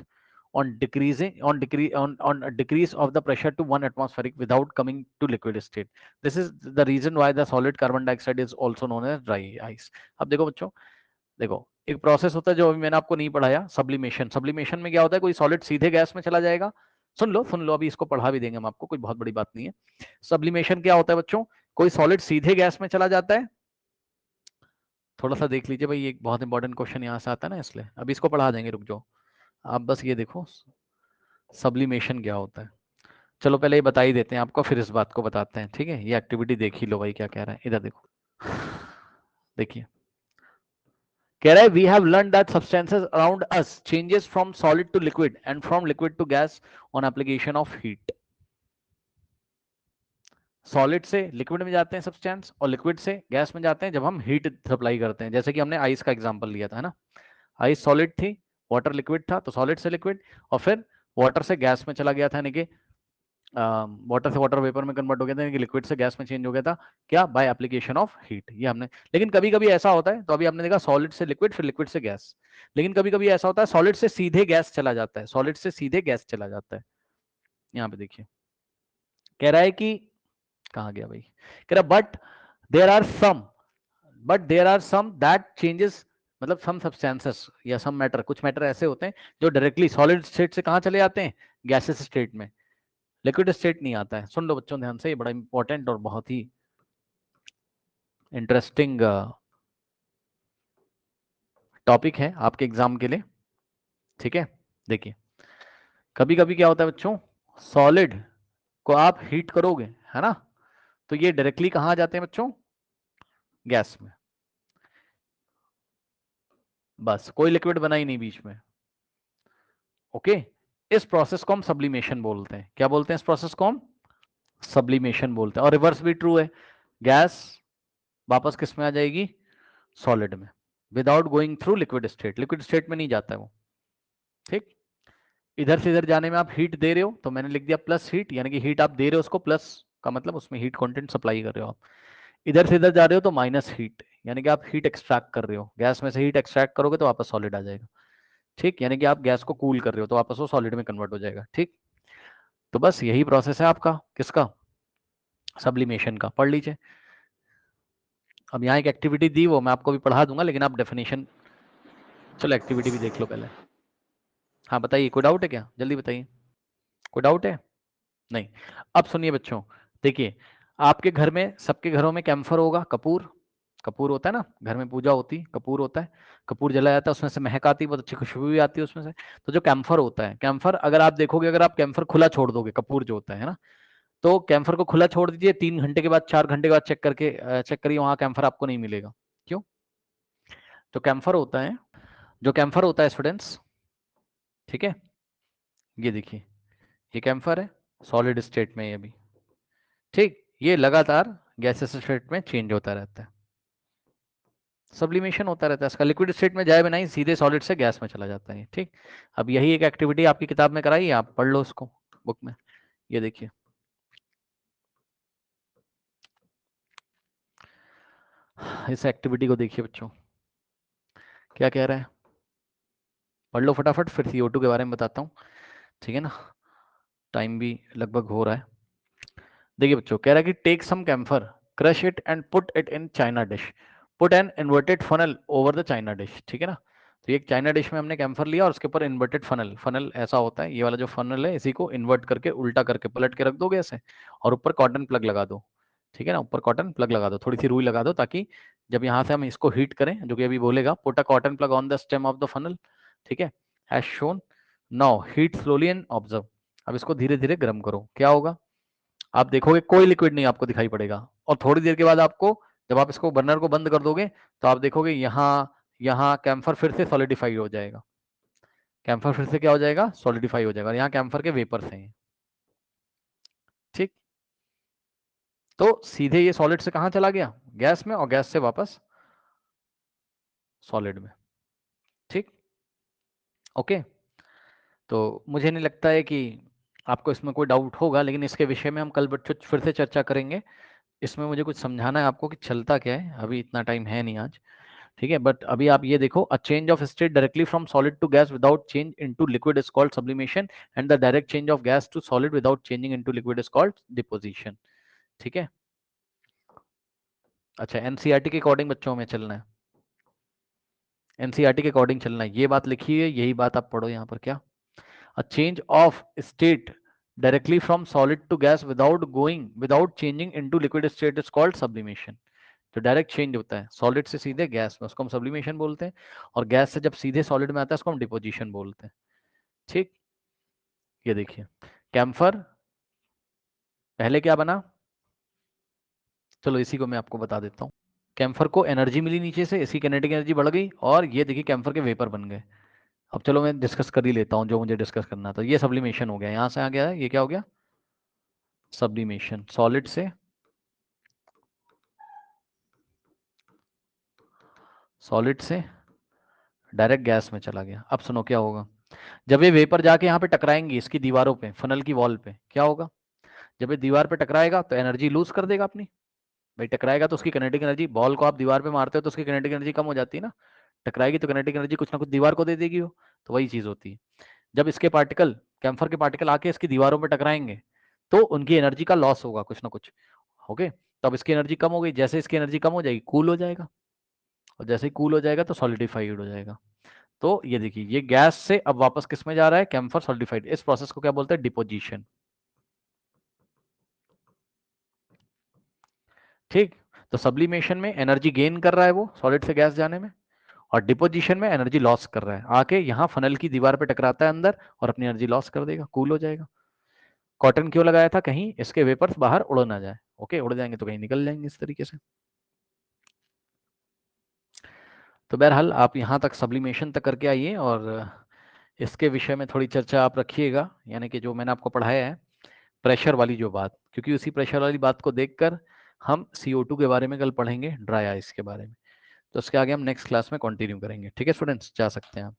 on a decrease of the pressure to 1 atmospheric without coming to liquid state. This is the reason why the solid carbon dioxide is also known as dry ice. अब देखो बच्चों, देखो एक प्रोसेस होता है जो अभी मैंने आपको नहीं पढ़ाया, सब्लिमेशन। सब्लिमेशन में क्या होता है, कोई सॉलिड सीधे गैस में चला जाएगा, सुन लो अभी इसको पढ़ा भी देंगे हम आपको, कोई बहुत बड़ी बात नहीं है। सब्लिमेशन क्या होता है बच्चों, कोई सॉलिड सीधे गैस में चला जाता है, थोड़ा सा देख लीजिए भाई, एक बहुत इंपॉर्टेंट क्वेश्चन यहाँ से आता है ना, इसलिए अभी इसको पढ़ा देंगे, रुक जाओ आप, बस ये देखो सब्लिमेशन क्या होता है। चलो पहले ये बता ही देते हैं आपको, फिर इस बात को बताते हैं, ठीक है। ये एक्टिविटी देख ही लो भाई क्या कह रहा है, इधर देखो, देखिए कह रहा है we have learn that substances around us changes from solid to liquid and from liquid to gas on application of heat. Solid से लिक्विड में जाते हैं सब्सटेंस, और लिक्विड से गैस में जाते हैं जब हम हीट सप्लाई करते हैं, जैसे कि हमने आइस का एग्जांपल लिया था, है ना। आइस सॉलिड थी, वाटर लिक्विड था, तो सॉलिड से लिक्विड, और फिर वाटर से गैस में चला गया था, यानी कि वाटर से वाटर वेपर में कन्वर्ट हो गया था, यानी कि लिक्विड से गैस में चेंज हो गया था, क्या, बाय एप्लीकेशन ऑफ हीट। ये हमने, लेकिन कभी कभी ऐसा होता है, तो अभी आपने देखा सॉलिड से लिक्विड, फिर लिक्विड से गैस, लेकिन कभी कभी ऐसा होता है सॉलिड से सीधे गैस चला जाता है, सॉलिड से सीधे गैस चला जाता है। यहाँ पे देखिए कह रहा है कि, कहाँ गया भाई, कह रहा but there are some that changes, मतलब सम सब्सटेंसेस या सम मैटर, कुछ मैटर ऐसे होते हैं जो डायरेक्टली सॉलिड स्टेट से कहां चले जाते हैं, गैसेस स्टेट में, लिक्विड स्टेट नहीं आता है। सुन लो बच्चों ध्यान से, ये बड़ा इंपॉर्टेंट और बहुत ही इंटरेस्टिंग टॉपिक है आपके एग्जाम के लिए, ठीक है। देखिए कभी कभी क्या होता है बच्चों, सॉलिड को आप हीट करोगे, है ना, तो ये डायरेक्टली कहां आ जाते हैं बच्चों, गैस में। बस कोई लिक्विड बना ही नहीं बीच में। ओके, इस प्रोसेस को हम सब्लिमेशन बोलते हैं। क्या बोलते हैं इस प्रोसेस को हम, सब्लिमेशन बोलते हैं। और रिवर्स भी ट्रू है, गैस वापस किस में आ जाएगी, सॉलिड में, without going through liquid state. Liquid state में नहीं जाता है वो, ठीक। इधर से इधर जाने में आप हीट दे रहे हो, तो मैंने लिख दिया प्लस हीट, यानी कि हीट आप दे रहे हो उसको, प्लस का मतलब उसमें हीट कंटेंट सप्लाई कर रहे हो आप। इधर से इधर जा रहे हो तो माइनस हीट, यानी कि आप हीट एक्सट्रैक्ट कर रहे हो, गैस में से हीट एक्सट्रैक्ट करोगे तो वापस सॉलिड आ जाएगा, ठीक। यानी कि आप गैस को कूल कर रहे हो तो वापस वो सॉलिड में कन्वर्ट हो जाएगा, ठीक। तो बस यही प्रोसेस है आपका किसका, सब्लिमेशन का। पढ़ लीजिए। अब यहाँ एक एक्टिविटी दी, वो मैं आपको भी पढ़ा दूंगा, लेकिन आप डेफिनेशन, चलो एक्टिविटी भी देख लो पहले। हाँ बताइए, कोई डाउट है क्या, जल्दी बताइए, कोई डाउट है, नहीं। अब सुनिए बच्चों, देखिए आपके घर में, सबके घरों में कैम्फर होगा, कपूर, कपूर होता है ना, घर में पूजा होती, कपूर होता है, कपूर जलाया जाता है, उसमें से महक आती है, बहुत अच्छी खुशबू भी आती है उसमें से। तो जो कैम्फर होता है, कैम्फर अगर आप देखोगे, अगर आप कैम्फर खुला छोड़ दोगे, कपूर जो होता है ना, तो कैम्फर को खुला छोड़ दीजिए, 3 घंटे के बाद, 4 घंटे के बाद चेक करिए, वहां कैम्फर आपको नहीं मिलेगा। क्यों, जो कैम्फर होता है, जो कैम्फर होता है स्टूडेंट्स, ठीक है, ये देखिए, ये कैम्फर है, सॉलिड स्टेट में ये भी, ठीक, ये लगातार गैसेस स्टेट में चेंज होता रहता है, सब्लिमेशन होता रहता है इसका, लिक्विड स्टेट में जाए बिना ही सीधे सॉलिड से गैस में चला जाता है, ठीक। अब यही एक एक्टिविटी आपकी किताब में कराई है, आप पढ़ लो उसको बुक में। ये देखिए, इस एक्टिविटी को देखिए बच्चों, क्या कह रहा है, पढ़ लो फटाफट, फिर CO2 के बारे में बताता हूँ, ठीक है ना, टाइम भी लगभग हो रहा है। देखिए बच्चों, कह रहा है कि take some camphor, crush it and put it in china dish, put an inverted funnel over the china dish, ठीक है ना। तो ये एक चाइना डिश में हमने कैम्फर लिया और उसके ऊपर इन्वर्टेड फनल, फनल ऐसा होता है, ये वाला जो फनल है इसी को इन्वर्ट करके, उल्टा करके पलट के रख दोगे ऐसे, और ऊपर कॉटन प्लग लगा दो, ठीक है ना, ऊपर कॉटन प्लग लगा दो, थोड़ी सी रुई लगा दो, ताकि जब यहाँ से हम इसको हीट करें, जो कि अभी बोलेगा, put a cotton plug on the stem of the funnel, ठीक है, as shown, now heat slowly and observe. अब इसको धीरे धीरे गर्म करो, क्या होगा, आप देखोगे कोई लिक्विड नहीं आपको दिखाई पड़ेगा, और थोड़ी देर के बाद आपको, जब आप इसको बर्नर को बंद कर दोगे, तो आप देखोगे यहाँ, यहाँ कैम्फर फिर से सॉलिडिफाई हो जाएगा, कैम्फर फिर से क्या हो जाएगा, सॉलिडिफाई हो जाएगा, और यहाँ कैम्फर के वेपर्स हैं, ठीक। तो सीधे ये सॉलिड से कहां चला गया, गैस में, और गैस से वापस सॉलिड में, ठीक। ओके, तो मुझे नहीं लगता है कि आपको इसमें कोई डाउट होगा, लेकिन इसके विषय में हम कल बच्चों फिर से चर्चा करेंगे। इसमें मुझे कुछ समझाना है आपको कि चलता क्या है, अभी इतना टाइम है नहीं आज, ठीक है। बट अभी आप ये देखो, a change of state directly from solid to gas without change into liquid is called sublimation, and the direct change of gas to solid without changing into liquid is called deposition, ठीक है। अच्छा, एनसीईआरटी के अकॉर्डिंग बच्चों में चलना है, एनसीईआरटी के अकॉर्डिंग चलना है, ये बात लिखी है, यही बात आप पढ़ो यहाँ पर, क्या, a change of state directly from solid to gas without changing into liquid state is called sublimation. जो डायरेक्ट चेंज होता है सॉलिड से सीधे गैस में, उसको हम सब्लिमेशन बोलते हैं, और गैस से जब सीधे सॉलिड में आता है उसको हम डिपोजिशन बोलते हैं, ठीक। ये देखिए, कैम्फर पहले क्या बना, चलो इसी को मैं आपको बता देता हूँ। कैम्फर को एनर्जी मिली नीचे से, इसकी किनेटिक एनर्जी बढ़ गई, और ये देखिए कैम्फर के वेपर बन गए। अब चलो मैं डिस्कस कर ही लेता हूँ जो मुझे डिस्कस करना था। ये सब्लिमेशन हो गया, यहाँ से आ गया है, ये क्या हो गया, सब्लिमेशन, सॉलिड से, सॉलिड से डायरेक्ट गैस में चला गया। अब सुनो क्या होगा, जब ये वेपर जाके यहाँ पे टकराएंगी इसकी दीवारों पे, फनल की वॉल पे, क्या होगा, जब ये दीवार पे टकराएगा तो एनर्जी लूज कर देगा अपनी, भाई टकराएगा तो उसकी किनेटिक एनर्जी, बॉल को आप दीवार पे मारते हो तो उसकी किनेटिक एनर्जी कम हो जाती है ना, टकराएगी तो किनेटिक एनर्जी कुछ ना कुछ दीवार को दे देगी वो, तो वही चीज होती है। जब इसके पार्टिकल, कैम्फर के पार्टिकल आके इसकी दीवारों पे टकराएंगे, तो उनकी एनर्जी का लॉस होगा कुछ ना कुछ, ओके। तो अब इसकी एनर्जी कम हो गई, जैसे इसकी एनर्जी कम हो जाएगी, कूल हो जाएगा, और जैसे ही कूल हो जाएगा तो सॉलिडिफाइड हो जाएगा। तो ये देखिए, ये गैस से अब वापस किस में जा रहा है, कैम्फर सॉलिडिफाइड, इस प्रोसेस को क्या बोलते हैं, डिपोजिशन, ठीक। तो सब्लिमेशन में एनर्जी गेन कर रहा है वो सॉलिड से गैस जाने में, और डिपोजिशन में एनर्जी लॉस कर रहा है, आके यहाँ फनल की दीवार पे टकराता है अंदर और अपनी एनर्जी लॉस कर देगा, कूल हो जाएगा। कॉटन क्यों लगाया था? कहीं इसके वेपर्स बाहर उड़ ना जाए। ओके, उड़ जाएंगे तो कहीं निकल जाएंगे इस तरीके से। तो बहरहाल आप यहाँ तक सब्लिमेशन तक करके आइए, और इसके विषय में थोड़ी चर्चा आप रखिएगा, यानी कि जो मैंने आपको पढ़ाया है प्रेशर वाली जो बात, क्योंकि उसी प्रेशर वाली बात को देखकर हम CO2 के बारे में कल पढ़ेंगे, ड्राई आइस के बारे में। तो उसके आगे हम नेक्स्ट क्लास में कंटिन्यू करेंगे। ठीक है स्टूडेंट्स, जा सकते हैं आप।